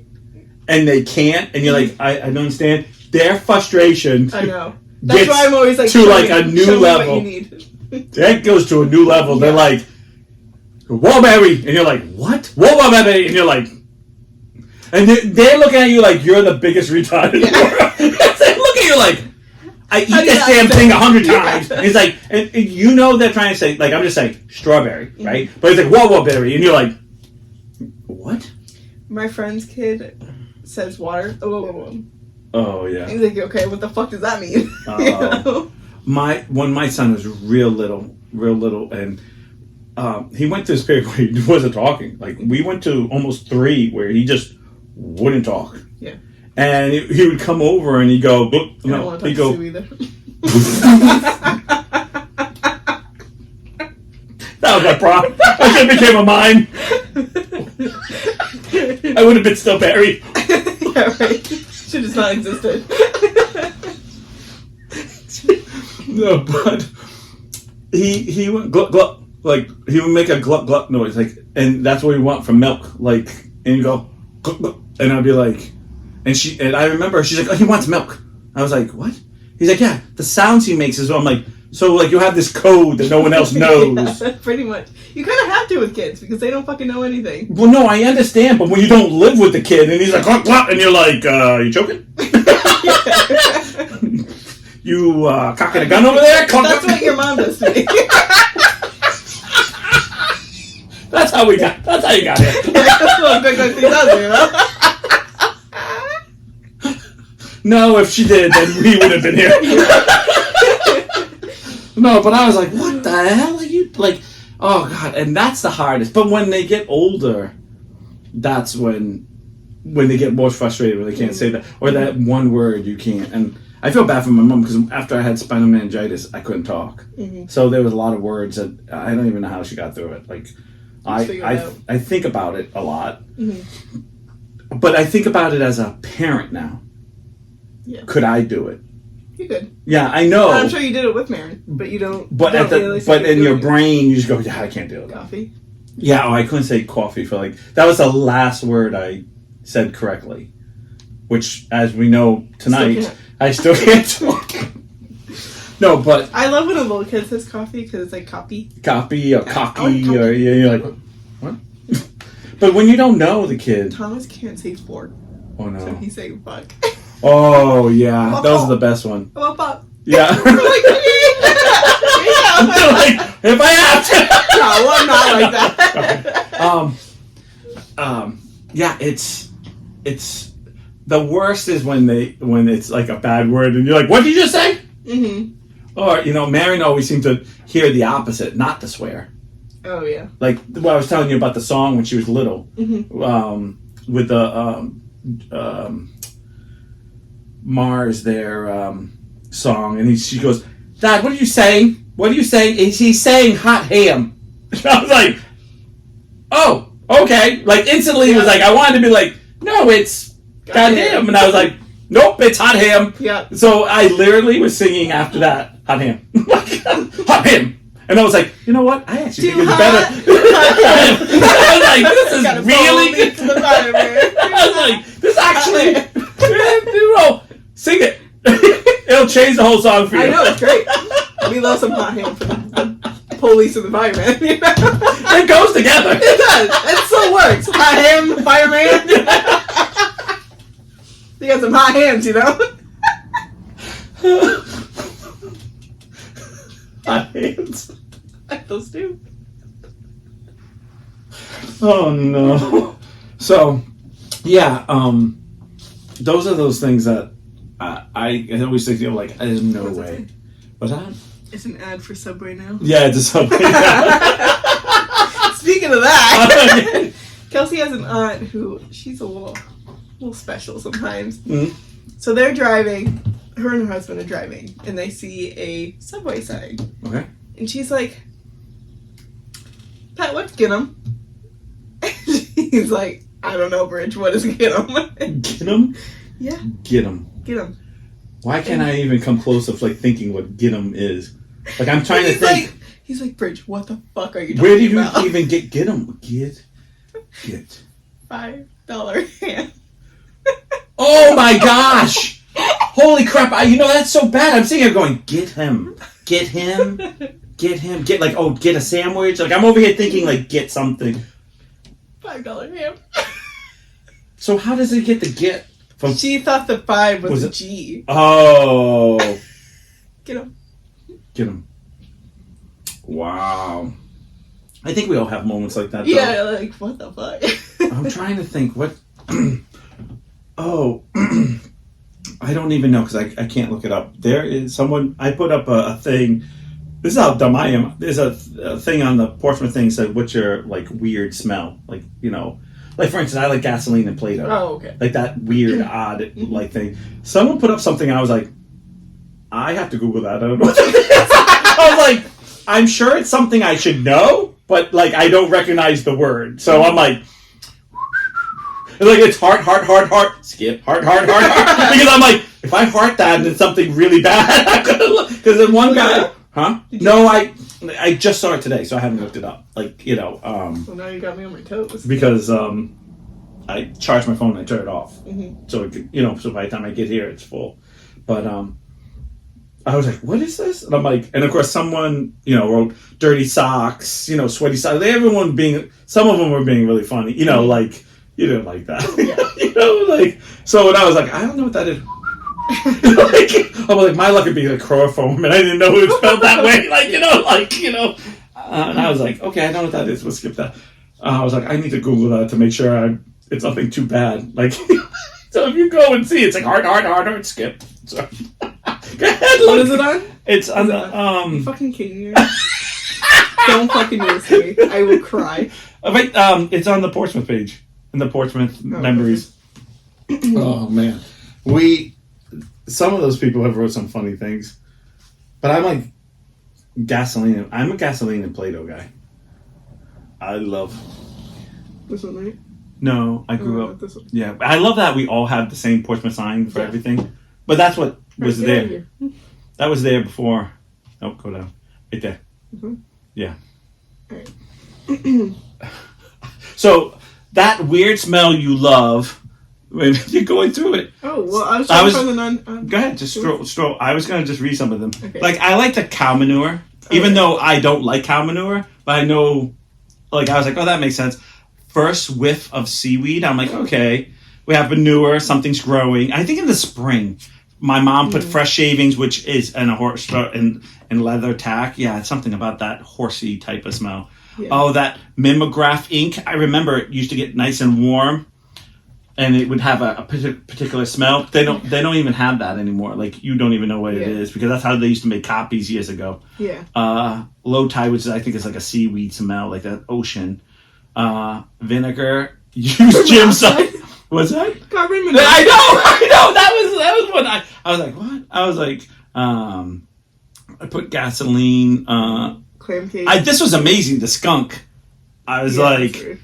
B: and they can't, and you're like, I don't understand. Their frustration.
A: I know. That's why I'm always like,
B: to like a new level.
A: What you need.
B: That goes to a new level. Yeah. They're like, whoa, baby. And you're like, what? Whoa, baby. And you're like, and they're looking at you like you're the biggest retard in the world. They look at you like, I eat this damn thing 100 times. And it's like, and you know they're trying to say, like, I'm just saying, strawberry, right? But it's like, whoa, berry. And you're like, what?
A: My friend's kid says water.
B: Oh, yeah.
A: And he's like, okay, what the fuck does that mean? You know?
B: When my son was real little, and he went to this period where he wasn't talking. Like, we went to almost 3 where he just wouldn't talk.
A: Yeah.
B: And he would come over and he'd go,
A: I don't want to talk to you either.
B: That was my problem. I should have became a mime. I would have been still buried.
A: Yeah, right. Should have not existed.
B: No, but he went gluck gluck, like he would make a gluck gluck noise, like, and that's what we want from milk, like, and you go gluck gluck, and I'd be like, and I remember she's like, oh, he wants milk. I was like, what? He's like, yeah, the sounds he makes is. I'm like, so like you have this code that no one else knows.
A: Yeah, pretty much. You kind of have to with kids because they don't fucking know anything.
B: Well, no, I understand, but when you don't live with the kid and he's like, gluck gluck, and you're like, you choking? You cocking a gun over there?
A: That's what your mom does to me.
B: That's how you got here.
A: That's what Big Ugly does, you know?
B: No, if she did, then we would have been here. No, but I was like, what the hell are you, like, oh God, and that's the hardest. But when they get older, that's when they get more frustrated when they can't say that, or that one word you can't. And I feel bad for my mom because after I had spinal meningitis, I couldn't talk. Mm-hmm. So there was a lot of words that I don't even know how she got through it. Like, I think about it a lot. Mm-hmm. But I think about it as a parent now. Yeah. Could I do it?
A: You could.
B: Yeah, I know.
A: I'm sure you did it with Marin, but you don't.
B: But in your brain, you just go, yeah, I can't do it.
A: Coffee?
B: Yeah, I couldn't say coffee for like, that was the last word I said correctly. Which, as we know tonight, I still can't talk. No, but
A: I love when a little kid says coffee because it's like copy.
B: Copy or cocky or you're like, what? But when you don't know the kid.
A: Thomas can't say fork. Oh no. So he's saying fuck.
B: Oh yeah, those are the best one.
A: I'm a pop.
B: Yeah. Like, if I have to.
A: No, I'm not like
B: that. Yeah, it's the worst is when it's like a bad word and you're like, what did you just say? Mm-hmm. Or Marion always seemed to hear the opposite, not to swear.
A: Oh yeah. Like
B: what I was telling you about the song when she was little, mm-hmm. With the Mars their song, and she goes, Dad, what are you saying? What are you saying? He's saying hot ham. I was like, oh, okay. Like instantly, it was like I wanted to be like, no, it's goddamn, and I was like, nope, it's hot ham.
A: Yeah.
B: So I literally was singing after that hot ham, hot ham, And I was like, you know what? I actually think
A: Too
B: it's
A: hot.
B: better. I was like, this is
A: Gotta
B: really
A: follow me to the fireman.
B: I was like, this actually, sing it. It'll change the whole song for you.
A: I know, it's great. We love some hot ham for the police and the fireman. You know?
B: It goes together.
A: It does. It still works. Hot ham, fireman. You got some hot hands, you know?
B: Hot hands.
A: Those two.
B: Oh no. So, yeah, those are those things that I always think, you know, like, there's no way. What's that?
A: It's an ad for Subway now.
B: Yeah, it's a Subway.
A: Speaking of that, Kelsey has an aunt who, she's a little special sometimes.
B: Mm-hmm.
A: So they're driving, her and her husband are driving, and they see a Subway sign.
B: Okay.
A: And she's like, Pat, what's get 'em? He's like, I don't know, Bridge, what is get 'em?
B: Get 'em?
A: Yeah.
B: Get 'em.
A: Get 'em.
B: Why can't I even come close to like thinking what get 'em is? Like, I'm trying to think.
A: He's like, Bridge, what the fuck are you talking about?
B: Where did you even get 'em? Get.
A: $5 ham.
B: Oh my gosh! Holy crap! You know, that's so bad. I'm sitting here going, get him, get him, get him, get like, oh, get a sandwich. Like, I'm over here thinking like, get something.
A: $5 ham.
B: So how does it get the get from?
A: She thought the 5 was a
B: it?
A: G.
B: Oh.
A: Get 'em.
B: Get him. Wow. I think we all have moments like that. Though.
A: Yeah, like, what the fuck?
B: I'm trying to think what. Oh, I don't even know because I can't look it up. There is someone, I put up a thing. This is how dumb I am. There's a thing on the Portsmouth thing said, what's your like weird smell? Like, you know, like for instance, I like gasoline and Play-Doh.
A: Oh, okay.
B: Like that weird, odd like thing. Someone put up something, I was like, I have to Google that. I don't know what it is. I was like, I'm sure it's something I should know, but like I don't recognize the word. So I'm like, it's heart, skip, heart. Because I'm like, if I heart that and it's something really bad, because then one guy, huh? No, I just saw it today, so I haven't looked it up. Like, you know,
A: Well, now you got me on my toes.
B: because I charge my phone and I turn it off,
A: Mm-hmm.
B: so it could, you know, so by the time I get here, it's full. But I was like, what is this? And I'm like, and of course, someone, you know, wrote dirty socks, you know, sweaty socks. Everyone some of them were being really funny, you know, like. You didn't like that.
A: Yeah.
B: You know, like, so when I was like, I don't know what that is. Like, I was like, my luck would be like chloroform, and I didn't know it was spelled that way. Like, you know, and I was like, okay, I know what that is. We'll skip that. I was like, I need to Google that to make sure it's nothing too bad. Like, so if you go and see, it's like heart, skip. So, go ahead.
A: What is it on?
B: It's on the,
A: You fucking kidding me? Don't fucking do this to me. I will cry.
B: Wait, it's on the Portsmouth page. In the Portsmouth memories. Oh man, some of those people have wrote some funny things, but I'm like gasoline. I'm a gasoline and Play-Doh guy. I love.
A: This one, right?
B: No, I grew up.
A: This one.
B: Yeah, I love that we all have the same Portsmouth sign for everything, but that's what was
A: Right, get out of
B: there.
A: here.
B: That was there before. Oh, go down right there.
A: Mm-hmm.
B: Yeah.
A: All right.
B: So. That weird smell you love when you're going through it.
A: Oh, well, I was trying to find the non...
B: Go ahead, just stroll. I was going to just read some of them.
A: Okay.
B: Like, I like the cow manure, even though I don't like cow manure, but I know, like, I was like, oh, that makes sense. First whiff of seaweed, I'm like, okay, we have manure, something's growing. I think in the spring, my mom put fresh shavings, which is, and a horse, and leather tack. Yeah, it's something about that horsey type of smell. Yeah. Oh, that mimeograph ink. I remember it used to get nice and warm, and it would have a particular smell. They don't even have that anymore. Like, you don't even know what it is, because that's how they used to make copies years ago.
A: Yeah.
B: Low tide, which I think is like a seaweed smell, like that ocean. Vinegar. Use Jim side. What's that?
A: Carbon monoxide.
B: I know. That was what I was like. What? I was like, I put gasoline.
A: Clam cake.
B: This was amazing. The skunk. I was like,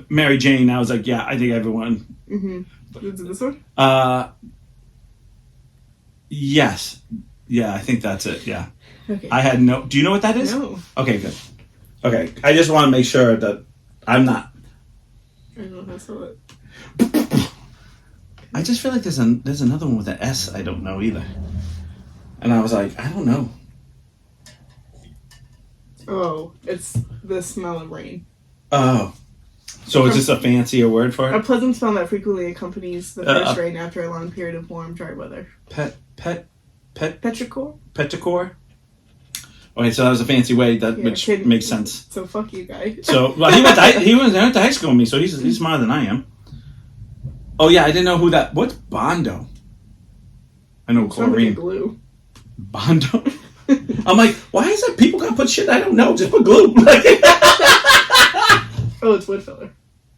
B: Mary Jane. I was like, yeah, I think everyone.
A: Mm-hmm. Is it this one?
B: Yes. Yeah, I think that's it. Yeah.
A: Okay.
B: I had no. Do you know what that is?
A: No.
B: Okay, good. Okay, I just want to make sure that I'm not.
A: I don't know how to spell it.
B: I just feel like there's another one with an S I don't know either. And I was like, I don't know.
A: Oh, it's the smell of rain.
B: Oh. So is this a fancier word for
A: A
B: it?
A: pleasant smell that frequently accompanies the first rain after a long period of warm, dry weather. Petrichor?
B: Petrichor? Okay, so that was a fancy way which makes sense.
A: So fuck you, guy.
B: So well, he went to high school with me, so he's smarter than I am. Oh yeah, I didn't know who that. What's Bondo? I know chlorine.
A: Glue.
B: Bondo. I'm like, why is it people gotta put shit I don't know? Just put glue.
A: Oh, it's wood filler.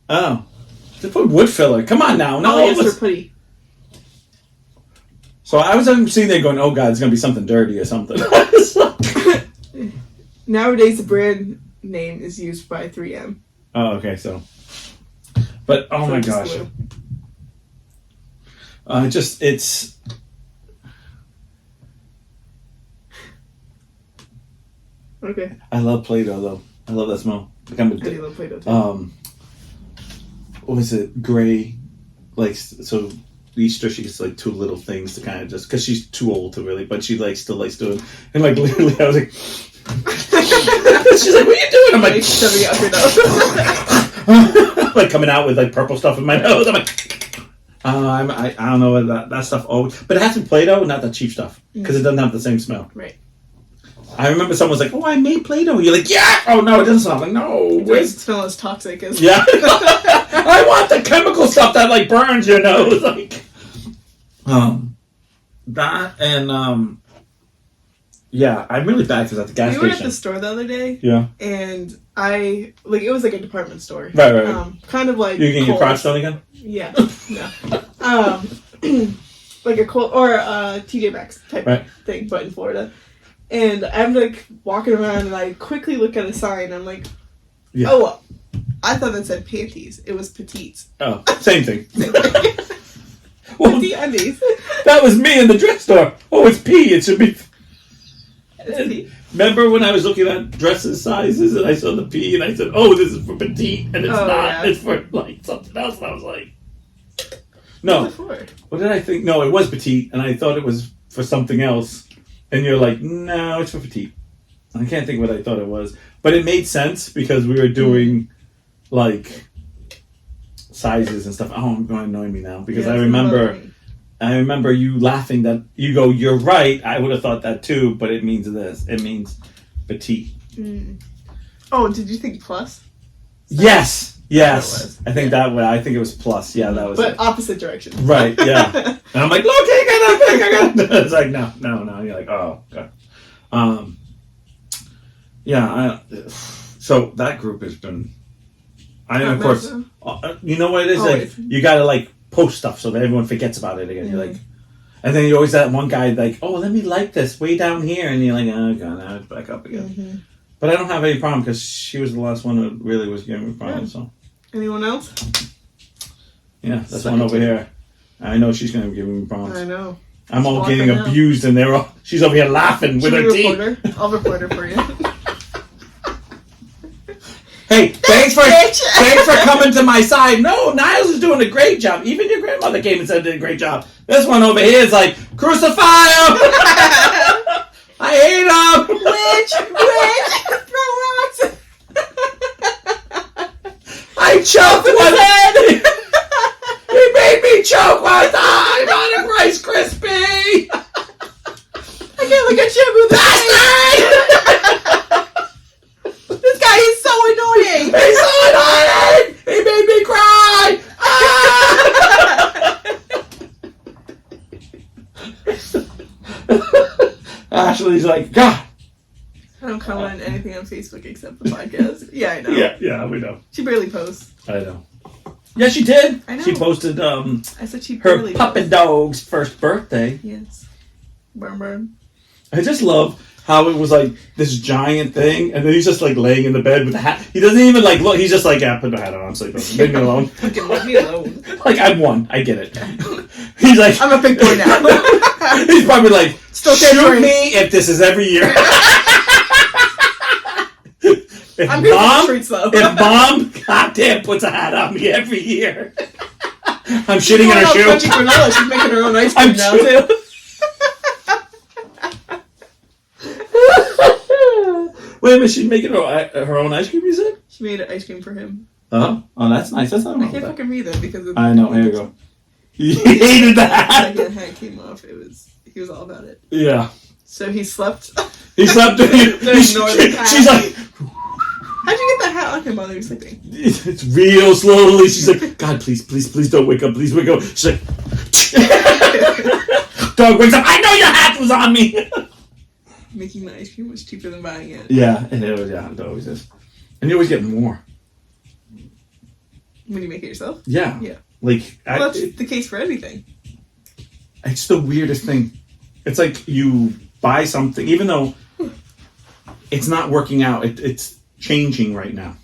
B: Oh, just put wood filler. Come on now, no.
A: Polyester putty.
B: So I was sitting there going, oh god, it's gonna be something dirty or something.
A: Nowadays, the brand name is used by 3M.
B: Oh, okay, so. But oh my gosh,
A: glue.
B: it's.
A: Okay.
B: I love Play-Doh though. I love that smell. Like I'm
A: I do love Play-Doh too.
B: What was it? Gray, like so. Easter, she gets like two little things to kind of just because she's too old to really, but she like still likes doing. And like literally, I was like, she's like, "What are you doing?" I'm like,
A: shoving it up your nose.
B: like coming out with like purple stuff in my nose. I'm like, I don't know what that stuff. Oh, but it has to be Play-Doh, not the cheap stuff, because it doesn't have the same smell.
A: Right.
B: I remember someone was like, "Oh, I made Play-Doh." You're like, "Yeah." Oh no, it doesn't smell. I'm like, no.
A: It doesn't smell as toxic as.
B: Yeah. I want the chemical stuff that like burns your nose, like. That and yeah, I'm really bad because at the gas station.
A: We were at the store the other day.
B: Yeah.
A: And it was like a department store.
B: Right.
A: Kind of like.
B: You getting your crotch done again?
A: Yeah. No. Like a Kohl's or a TJ Maxx type thing, but in Florida. And I'm like walking around and I quickly look at a sign. I'm like, oh, I thought that said panties. It was petites.
B: Oh, same thing.
A: Well, petite undies.
B: That was me in the dress store. Oh, it's P. It should be. Remember when I was looking at dresses sizes and I saw the P and I said, "Oh, this is for petite," and it's not. Yeah. It's for like something else. And I was like, "No." What did I think? No, it was petite, and I thought it was for something else. And you're like, "No, it's for petite." I can't think what I thought it was, but it made sense because we were doing like sizes and stuff. Oh, it's going to annoy me now because I remember you laughing that you go, "You're right. I would have thought that too, but it means this. It means petite."
A: Mm. Oh, did you think plus?
B: Yes. I think that way. I think it was plus. Yeah, that was.
A: But
B: it.
A: Opposite direction.
B: Right. Yeah. And I'm like, "Look, I got it. It's like no. You're like, oh, okay. Yeah. So that group has been. Of course, you know what it is? Like, you gotta like post stuff so that everyone forgets about it again. Mm-hmm. You're like, and then you always that one guy like, "Oh, let me like this way down here," and you're like, "Oh god, now it's back up again." Mm-hmm. But I don't have any problem because she was the last one who really was giving me problems. So,
A: anyone else?
B: Yeah, that's one over here. I know she's gonna be giving me problems.
A: I know.
B: I'm all getting abused, and she's over here laughing with her teeth.
A: I'll report her for you.
B: Hey, thanks for coming to my side. No, Niles is doing a great job. Even your grandmother came and said did a great job. This one over here is like, crucify him! I hate him! Witch! I choked one head! He made me choke one time on a Rice Krispie!
A: I can't look at you, bastard! This guy is so annoying!
B: He's so annoying! He made me cry! Ashley's like, God!
A: I don't comment on anything on Facebook except the podcast. Yeah, I know.
B: Yeah, we know.
A: She barely posts.
B: I know. Yeah, she did.
A: I know.
B: She posted
A: I said she
B: her
A: barely
B: puppet dog's first birthday.
A: Yes. Burn.
B: I just love how it was like this giant thing, and then he's just like laying in the bed with the hat. He doesn't even like look. He's just like, yeah, put the hat on, I'm sleeping. Leave me alone.
A: Fucking leave me alone.
B: Like I'm one. I get it. He's like,
A: I'm a big boy now.
B: He's probably like,
A: Still
B: shoot me if this is every year.
A: I'm here for the treats, though.
B: If Mom goddamn puts a hat on me every year, I'm shitting in her shoe.
A: Crunchy granola. She's making her own ice cream now, too.
B: Wait a minute, she's making her own ice cream, you said?
A: She made an ice cream for him.
B: Oh, that's nice. That's not
A: I can't fucking read it because of
B: I know, here you go. He hated that.
A: The hat came off. He was all about it.
B: Yeah.
A: So he slept.
B: He slept. She's like,
A: how'd you get the hat on him while he was sleeping?
B: It's real slowly. She's like, God, please don't wake up. Please wake up. She's like, dog wakes up. I know your hat was on me.
A: Making the ice cream was cheaper than buying it.
B: Yeah, and it always is. And you always get more.
A: When you make it yourself?
B: Yeah.
A: Yeah.
B: Like,
A: well, that's the case for anything.
B: It's the weirdest thing. It's like you buy something, even though it's not working out, it's changing right now.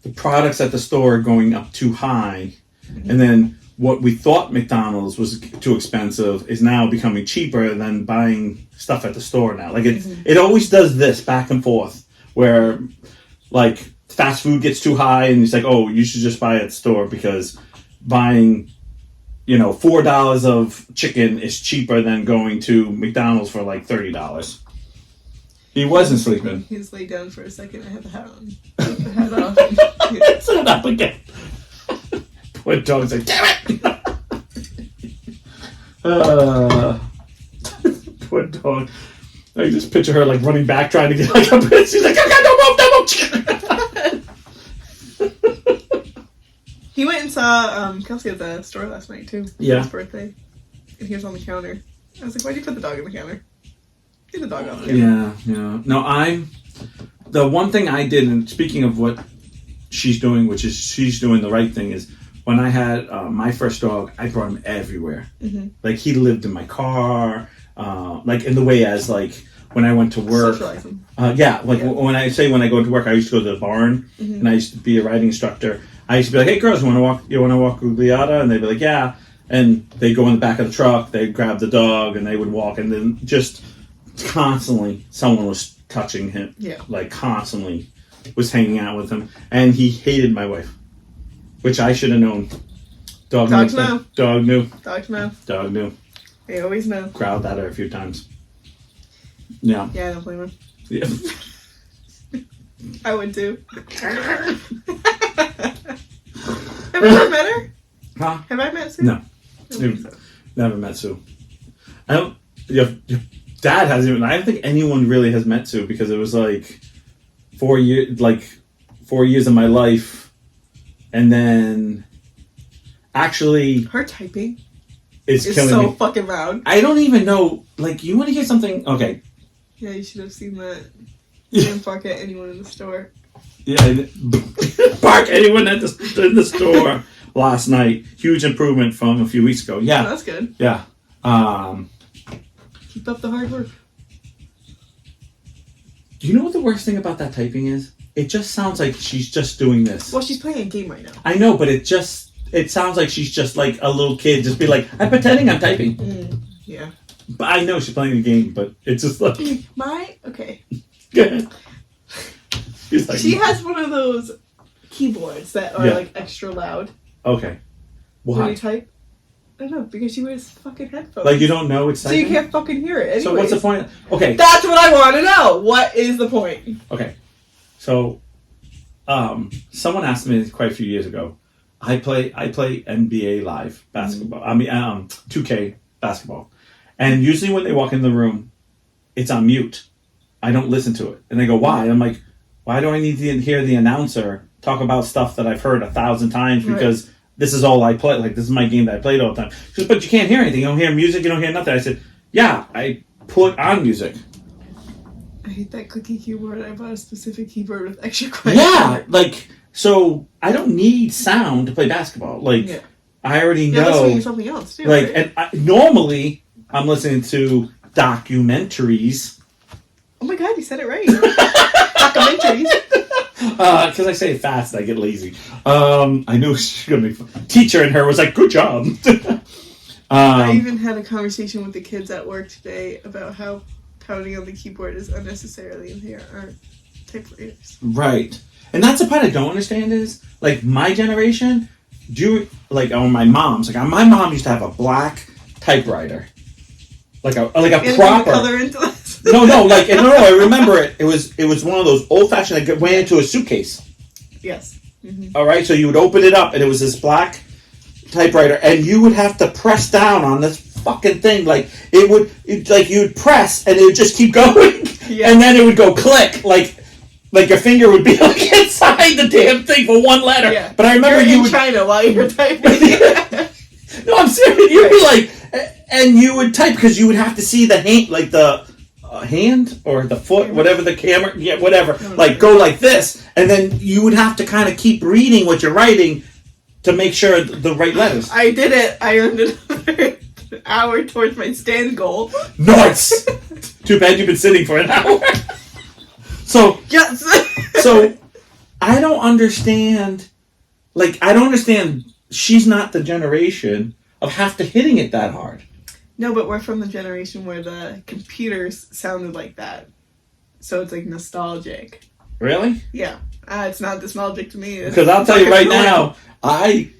B: The products at the store are going up too high, and then what we thought McDonald's was too expensive is now becoming cheaper than buying stuff at the store now. Like, it always does this back and forth, where, like, fast food gets too high, and it's like, oh, you should just buy it at the store because buying, $4 of chicken is cheaper than going to McDonald's for like $30. He wasn't sleeping.
A: He just laid down for a second. I had the hat on. Took the hat off.
B: It's not up again. Poor dog's like, damn it! Poor dog. I just picture her like running back, trying to get like up. She's like, don't move.
A: He went and saw Kelsey at the store last night too.
B: Yeah.
A: For his birthday, and he was on the counter. I was like, "Why'd you put the dog on the counter? Get the dog off the counter."
B: Yeah. No, the one thing I did, and speaking of what she's doing, which is she's doing the right thing, is when I had my first dog, I brought him everywhere. Mm-hmm. Like, he lived in my car, like in the way as like when I went to work.
A: Socializing.
B: When I go to work, I used to go to the barn, and I used to be a riding instructor. I used to be like, "Hey girls, you want to walk Gugliata?" And they'd be like, "Yeah." And they'd go in the back of the truck, they'd grab the dog, and they would walk, and then just constantly someone was touching him.
A: Yeah. Like,
B: constantly was hanging out with him. And he hated my wife, which I should have known.
A: Dogs know.
B: Dog knew.
A: Dogs know.
B: Dog knew.
A: They always know.
B: Growled at her a few times. Yeah.
A: Yeah, I don't blame him.
B: Yeah.
A: I would too. Have you ever met her?
B: Huh?
A: Have I met Sue?
B: No. Never met Sue. Your dad hasn't even. I don't think anyone really has met Sue, because it was like 4 years of my life, and then actually
A: her typing
B: is killing
A: so
B: me.
A: Fucking loud.
B: I don't even know. Like, you want to hear something? Okay.
A: Yeah, you should have seen that. You didn't bark at anyone in the store.
B: Yeah, bark anyone in the store last night. Huge improvement from a few weeks ago. Yeah,
A: oh, that's good.
B: Yeah.
A: Keep up the hard work.
B: Do you know what the worst thing about that typing is? It just sounds like she's just doing this.
A: Well, she's playing a game right now.
B: I know, but it sounds like she's just like a little kid, just be like, I'm pretending I'm typing.
A: Yeah.
B: But I know she's playing a game, but it's just like...
A: Okay.
B: Good. Like,
A: she has one of those keyboards that are like extra loud.
B: Okay. Why?
A: When you type? I don't know, because she wears fucking headphones.
B: Like, you don't know it's typing?
A: So you can't fucking hear it anyways.
B: So what's the point? Okay.
A: That's what I want to know. What is the point?
B: Okay. So, someone asked me quite a few years ago. I play NBA Live basketball. I mean, 2K basketball. And usually when they walk in the room, it's on mute. I don't listen to it. And they go, why? I'm like, why do I need to hear the announcer talk about stuff that I've heard 1,000 times? Because this is all I play. Like, this is my game that I played all the time. She goes, but you can't hear anything. You don't hear music. You don't hear nothing. I said, yeah, I put on music.
A: I hate that clicky keyboard. I bought a specific keyboard with extra clicks.
B: Yeah, like, so I don't need sound to play basketball. Like, I already know.
A: Listening to something else too.
B: Like,
A: right?
B: and normally I'm listening to documentaries.
A: Oh my god, you said it right. Documentaries.
B: Because I say it fast and I get lazy. I knew she was going to be fun. Teacher in her was like, good job.
A: I even had a conversation with the kids at work today about how pounding on the keyboard is unnecessarily and there aren't typewriters.
B: Right. And that's the part I don't understand is, like, my generation, on my mom's, like, my mom used to have a black typewriter. Like a proper.
A: Color into this?
B: No, I remember it. It was one of those old-fashioned that went into a suitcase.
A: Yes. Mm-hmm.
B: All right, so you would open it up, and it was this black typewriter, and you would have to press down on this fucking thing. Like, you would press, and it would just keep going, and then it would go click, like your finger would be like inside the damn thing for one letter. Yeah. But I remember
A: you would China while you're typing.
B: No, I'm serious. You'd be like, and you would type because you would have to see the hand, like the hand or the foot, whatever the camera, whatever, go like this, and then you would have to kind of keep reading what you're writing to make sure the right letters.
A: I did it. I earned another hour towards my stand goal.
B: Nice. Too bad you've been sitting for an hour. So
A: yes.
B: So I don't understand. Like, I don't understand. She's not the generation of have to hitting it that hard.
A: No, but we're from the generation where the computers sounded like that, so it's like nostalgic.
B: Really?
A: Yeah. It's not nostalgic to me.
B: Because I'll tell you right now, I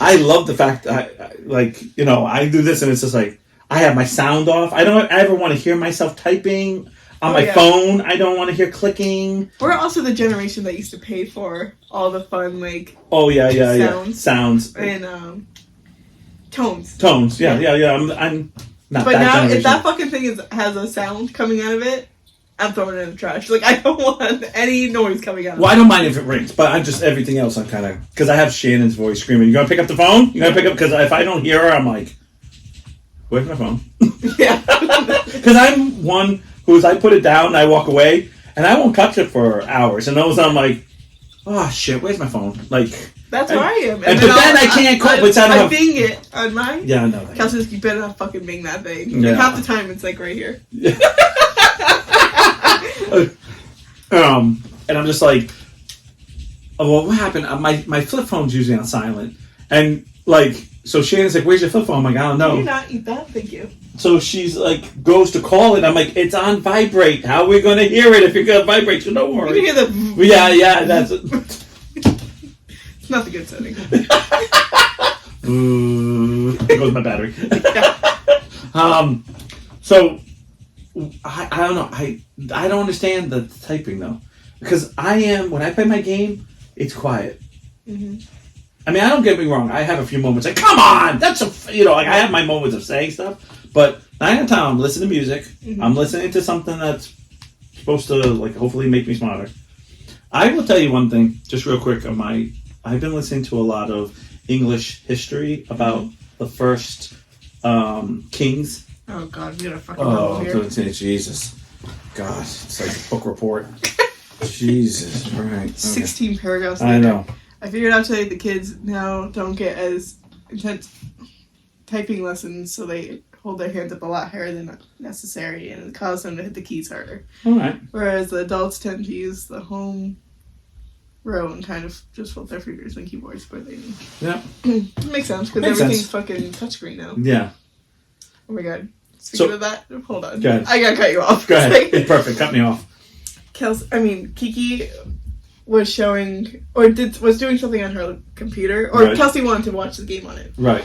B: love the fact that I do this and it's just like I have my sound off. I don't ever want to hear myself typing on my phone. I don't want to hear clicking.
A: We're also the generation that used to pay for all the fun
B: sounds
A: and tones.
B: Yeah. I'm not.
A: But
B: that
A: now,
B: generation.
A: if that fucking thing has a sound coming out of it, I'm throwing it in the trash. Like, I don't want any noise coming out of it.
B: Well, I don't mind if it rings, but I'm just everything else. I'm kind of because I have Shannon's voice screaming. You gonna pick up the phone? You gonna pick up? Because if I don't hear her, I'm like, where's my phone?
A: Yeah.
B: Because I'm one who's I put it down and I walk away and I won't touch it for hours. And those I'm like, oh shit, where's my phone? Like.
A: That's where I am.
B: But then I can't cope.
A: I bing it on mine.
B: Yeah, I know that.
A: Kelsey's, you better not fucking bing that thing.
B: Yeah.
A: Like, half the time it's like right here.
B: Yeah. And I'm just like, oh, well, what happened? My flip phone's usually on silent. And so Shannon's like, where's your flip phone? I'm like, I don't know.
A: Can you not eat that? Thank you.
B: So she's like, goes to call it. I'm like, it's on vibrate. How are we going to hear it if you're going to vibrate? So don't worry.
A: You can hear the...
B: Yeah, that's it.
A: Not the good setting.
B: There goes my battery. So I don't know. I don't understand the typing though, because when I play my game, it's quiet. Mm-hmm. I mean, I don't get me wrong. I have a few moments like, come on, that's I have my moments of saying stuff, but 9 out of 10 I'm listening to music. Mm-hmm. I'm listening to something that's supposed to hopefully make me smarter. I will tell you one thing, just real quick. I've been listening to a lot of English history about the first kings.
A: Oh, God, you got a fucking level here.
B: Jesus. God, it's like a book report. Jesus, right. Okay.
A: 16 paragraphs later.
B: I know.
A: I figured out today the kids now don't get as intense typing lessons, so they hold their hands up a lot higher than necessary, and it causes them to hit the keys harder.
B: All right.
A: Whereas the adults tend to use the home row and kind of just flip their fingers on keyboards where they need.
B: Yeah.
A: Makes sense, because everything's fucking touchkey now.
B: Yeah.
A: Oh my God. Speaking of that, hold on.
B: Go ahead.
A: I gotta cut you off.
B: Go ahead. It's perfect. Cut me off.
A: Kiki was showing, was doing something on her computer, or right. Kelsey wanted to watch the game on it.
B: Right.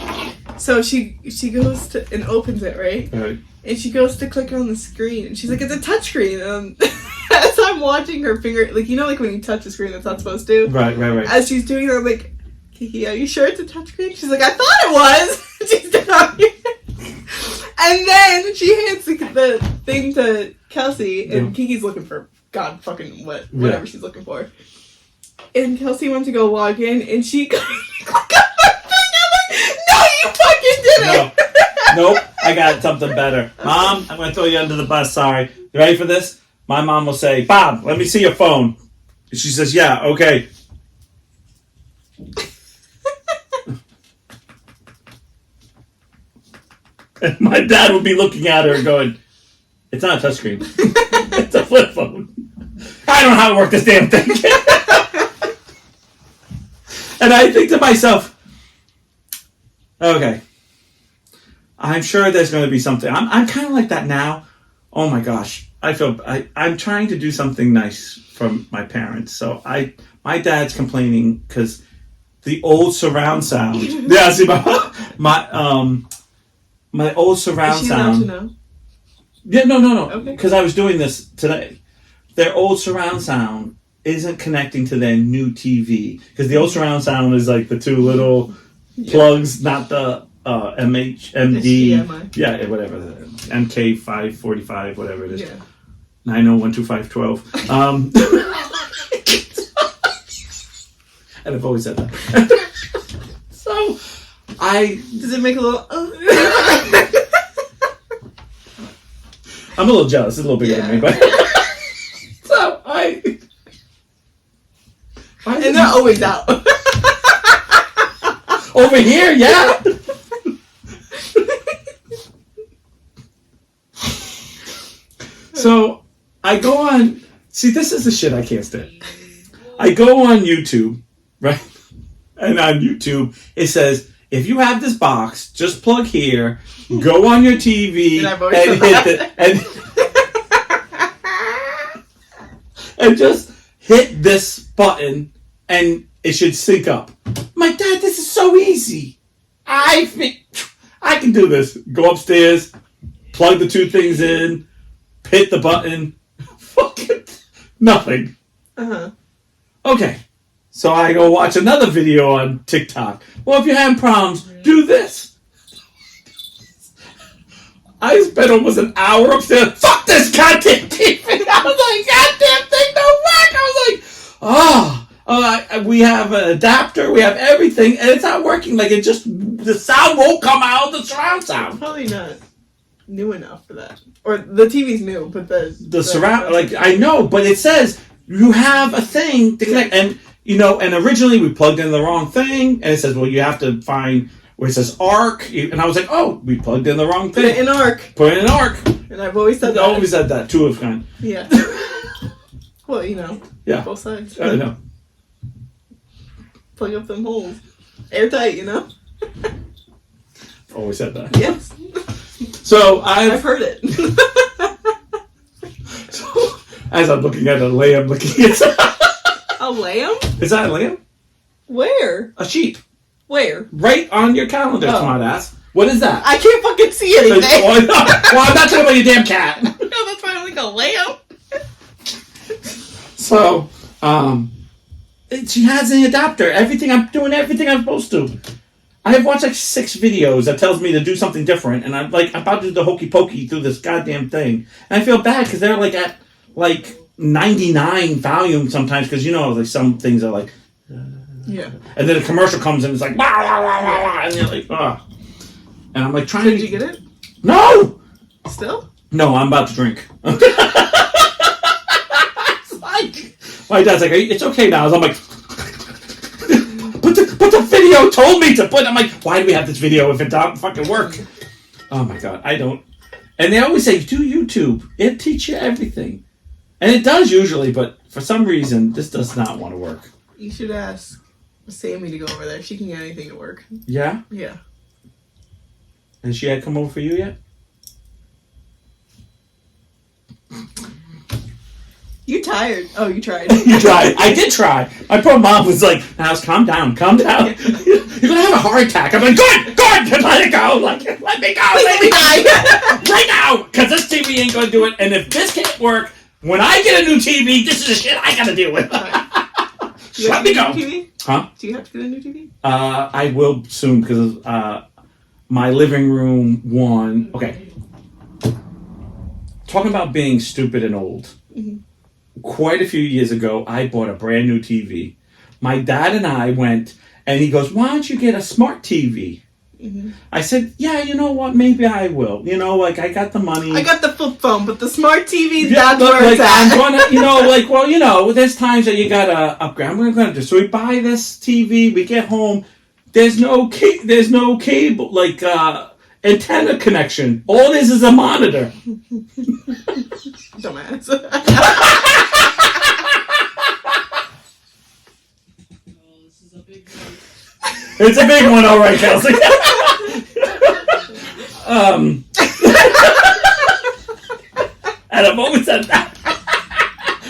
A: So she goes to, and opens it, right?
B: Right.
A: And she goes to click on the screen, and she's like, it's a touchscreen. As I'm watching her finger, when you touch the screen, that's not supposed to.
B: Right.
A: As she's doing it, I'm like, Kiki, are you sure it's a touchscreen? She's like, I thought it was. She's down here. And then she hands the thing to Kelsey, and Kiki's looking for God fucking whatever she's looking for. And Kelsey went to go log in, and she clicked on the thing. I'm like, no, you fucking didn't.
B: Nope, I got something better. Mom, I'm going to throw you under the bus, sorry. You ready for this? My mom will say, Bob, let me see your phone. And she says, yeah, okay. And my dad would be looking at her going, it's not a touchscreen. It's a flip phone. I don't know how to work this damn thing. And I think to myself, okay, I'm sure there's going to be something. I'm kind of like that now. Oh my gosh, I'm trying to do something nice for my parents. So my dad's complaining because the old surround sound. Yeah, see my old surround
A: Is she
B: sound.
A: allowed to know?
B: Yeah, no.
A: Okay.
B: Because I was doing this today. Their old surround sound isn't connecting to their new TV because the old surround sound is like the two little plugs, not the MD.
A: HDMI.
B: Yeah, whatever. MK 545, whatever it is.
A: Yeah.
B: 9012512. And I've always said that. So
A: Does it make a little?
B: I'm a little jealous. It's a little bigger than me, but so
A: and they're always out.
B: Over here, yeah. So I go on. See, this is the shit I can't stand. I go on YouTube, right? And on YouTube, it says, if you have this box, just plug here, go on your TV, and hit it, and just hit this button, and it should sync up. My dad, this is so easy. I can do this. Go upstairs, plug the two things in, hit the button. Fucking nothing.
A: Uh-huh.
B: Okay. So I go watch another video on TikTok. Well, if you're having problems, do this. I spent almost an hour upstairs. Fuck this goddamn TV. I was like, goddamn thing don't work. I was like, we have an adapter, we have everything, and it's not working. Like, the sound won't come out of the surround sound.
A: Probably not new enough for that. Or the TV's new, but the
B: surround, like, I know, but it says you have a thing to connect. And, and originally we plugged in the wrong thing, and it says, well, you have to find where it says ARC. And I was like, oh, we plugged in the wrong thing.
A: Put it in ARC.
B: Put it in ARC.
A: And I've always said that.
B: I always said that, too, of kind.
A: Yeah. Well,
B: yeah.
A: Both sides.
B: I know.
A: Plug up them holes. Airtight,
B: Always said that.
A: Yes.
B: So
A: I've heard it.
B: So, as I'm looking at a lamb,
A: A lamb?
B: Is that a lamb?
A: Where?
B: A sheep.
A: Where?
B: Right on your calendar, smartass. What is that?
A: I can't fucking see anything.
B: Well, I'm not talking about your damn cat.
A: No, that's why I'm like a lamb.
B: So, she has an adapter. I'm doing everything I'm supposed to. I have watched like 6 videos that tells me to do something different, and I'm about to do the hokey pokey through this goddamn thing. And I feel bad because they're like at 99 volume sometimes because like some things are like.
A: Yeah.
B: And then a commercial comes in, it's like, blah, blah, blah, blah, blah, and you're like, ah. And I'm like trying to.
A: Did you get it?
B: No!
A: Still?
B: No, I'm about to drink. My dad's like, it's okay now. I'm like, but the video told me to put. I'm like, why do we have this video if it don't fucking work? Oh my god, I don't. And they always say, do YouTube. It teach you everything. And it does usually, but for some reason, this does not want to work.
A: You should ask Sammy to go over there. She can get anything to work.
B: Yeah?
A: Yeah.
B: Has she had come over for you yet?
A: You tired? Oh, you tried.
B: You tried. I did try. My poor mom was like, "House, calm down. You're gonna have a heart attack." I'm like, "Good, let it go. Like, let me go,
A: let me die
B: right now, because this TV ain't gonna do it. And if this can't work, when I get a new TV, this is the shit I gotta deal with." Let me go.
A: TV?
B: Huh?
A: Do you have to get a new TV?
B: I will soon because my living room one. Okay. Talking about being stupid and old.
A: Mm-hmm.
B: Quite a few years ago, I bought a brand new TV. My dad and I went, and he goes, "Why don't you get a smart TV?"
A: Mm-hmm.
B: I said, "Yeah, you know what? Maybe I will. I got the money.
A: I got the flip phone, but the smart TV, that's where it's at."
B: I'm gonna, there's times that you gotta upgrade. I'm gonna do. So we buy this TV. We get home. There's no cable, antenna connection. All it is a monitor.
A: Dumbass.
B: It's a big one, all right, Kelsey. And I've always said that.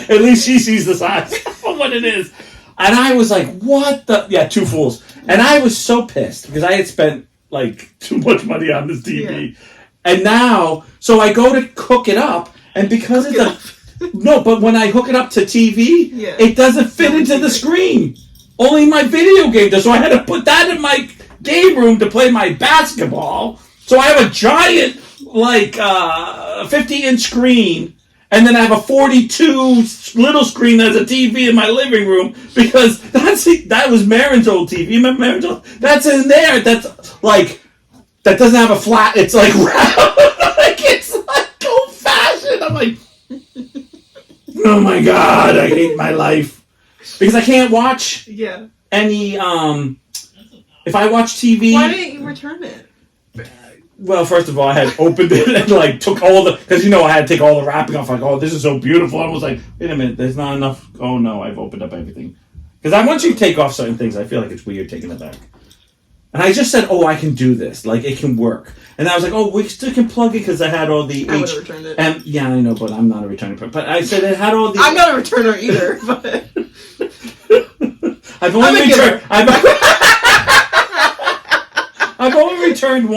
B: At least she sees the size of what it is. And I was like, what the? Yeah, two fools. And I was so pissed because I had spent like too much money on this TV. Yeah. And now, so I go to hook it up, and because it's no, but when I hook it up to TV, it doesn't fit into the screen. Only my video game does. So I had to put that in my game room to play my basketball. So I have a giant, like, 50-inch screen. And then I have a 42 little screen that's a TV in my living room because that was Marin's old TV. Remember Marin's old? That's in there. That's like, that doesn't have a flat. It's like round. Like, it's like old fashioned. I'm like, oh my God, I hate my life. Because I can't watch any, if I watch TV.
A: Why didn't you return it?
B: Well, first of all, I had opened it and like took all the, because I had to take all the wrapping off. Like, oh, this is so beautiful. I was like, wait a minute, there's not enough. Oh no, I've opened up everything. Because once you take off certain things, I feel like it's weird taking it back. And I just said, oh, I can do this. Like, it can work. And I was like, oh, we still can plug it because I had all the
A: I would have returned it.
B: Yeah, I know, but I'm not a returning person. But I said it had all the.
A: I'm not a returner either, but.
B: I've only returned. I've only returned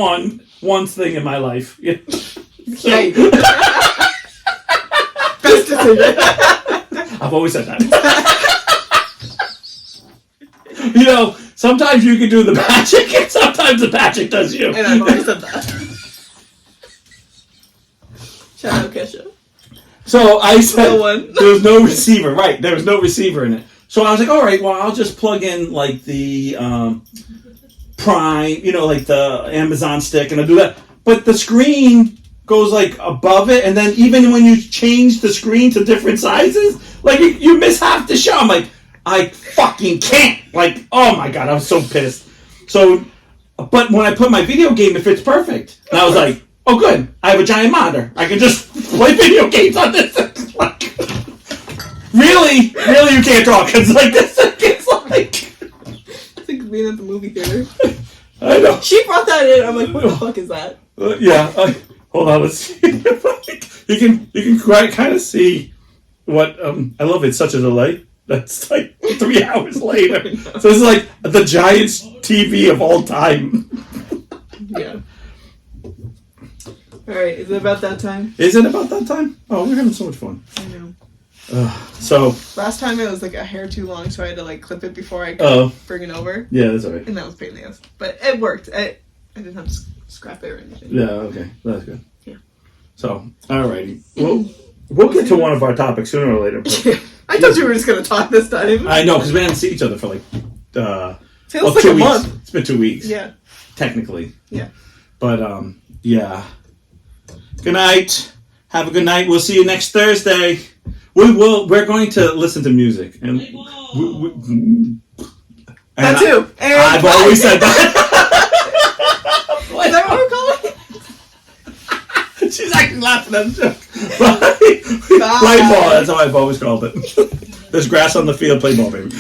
B: one thing in my life. Yeah.
A: Okay. Best decision.
B: I've always said that. Sometimes you can do the magic, and sometimes the magic does you.
A: And I've always said that. Shout out Kesha.
B: So I said there was no receiver. Right, there was no receiver in it. So I was like, all right, well, I'll just plug in like the Prime, like the Amazon stick, and I'll do that. But the screen goes like above it, and then even when you change the screen to different sizes, like you miss half the show. I'm like, I fucking can't. Like, oh my God, I was so pissed. So, but when I put my video game, it fits perfect. And I was like, oh good, I have a giant monitor. I can just play video games on this. Like, really, you can't talk. It's like this. It's like.
A: It's like being at the movie theater.
B: I know.
A: She brought that in. I'm like, what the fuck is that?
B: Hold on. Let's see. You can kind of see what. I love it. Such a delay. That's like 3 hours later. So it's like the giant TV of all time.
A: Yeah. All right. Is it about that time?
B: Is it about that time? Oh, we're having so much fun.
A: I know.
B: So
A: last time it was like a hair too long, so I had to like clip it before I could bring it over.
B: Yeah, that's alright.
A: And that was a pain in the ass, but it worked. I didn't have to scrap it or anything.
B: Yeah, okay, that's good.
A: Yeah.
B: So, alrighty, we'll get to one of our topics sooner or later. But
A: I thought you were just gonna talk this time.
B: I know, because we haven't seen each other for like
A: feels like
B: 2
A: a
B: weeks.
A: month.
B: It's been 2 weeks.
A: Yeah.
B: Technically.
A: Yeah.
B: But yeah. Good night. Have a good night. We'll see you next Thursday. We're going to listen to music. And
A: that too. And
B: I've always said that.
A: Is that what we're calling it?
B: She's actually laughing at the joke. Play ball. That's how I've always called it. There's grass on the field. Play ball, baby.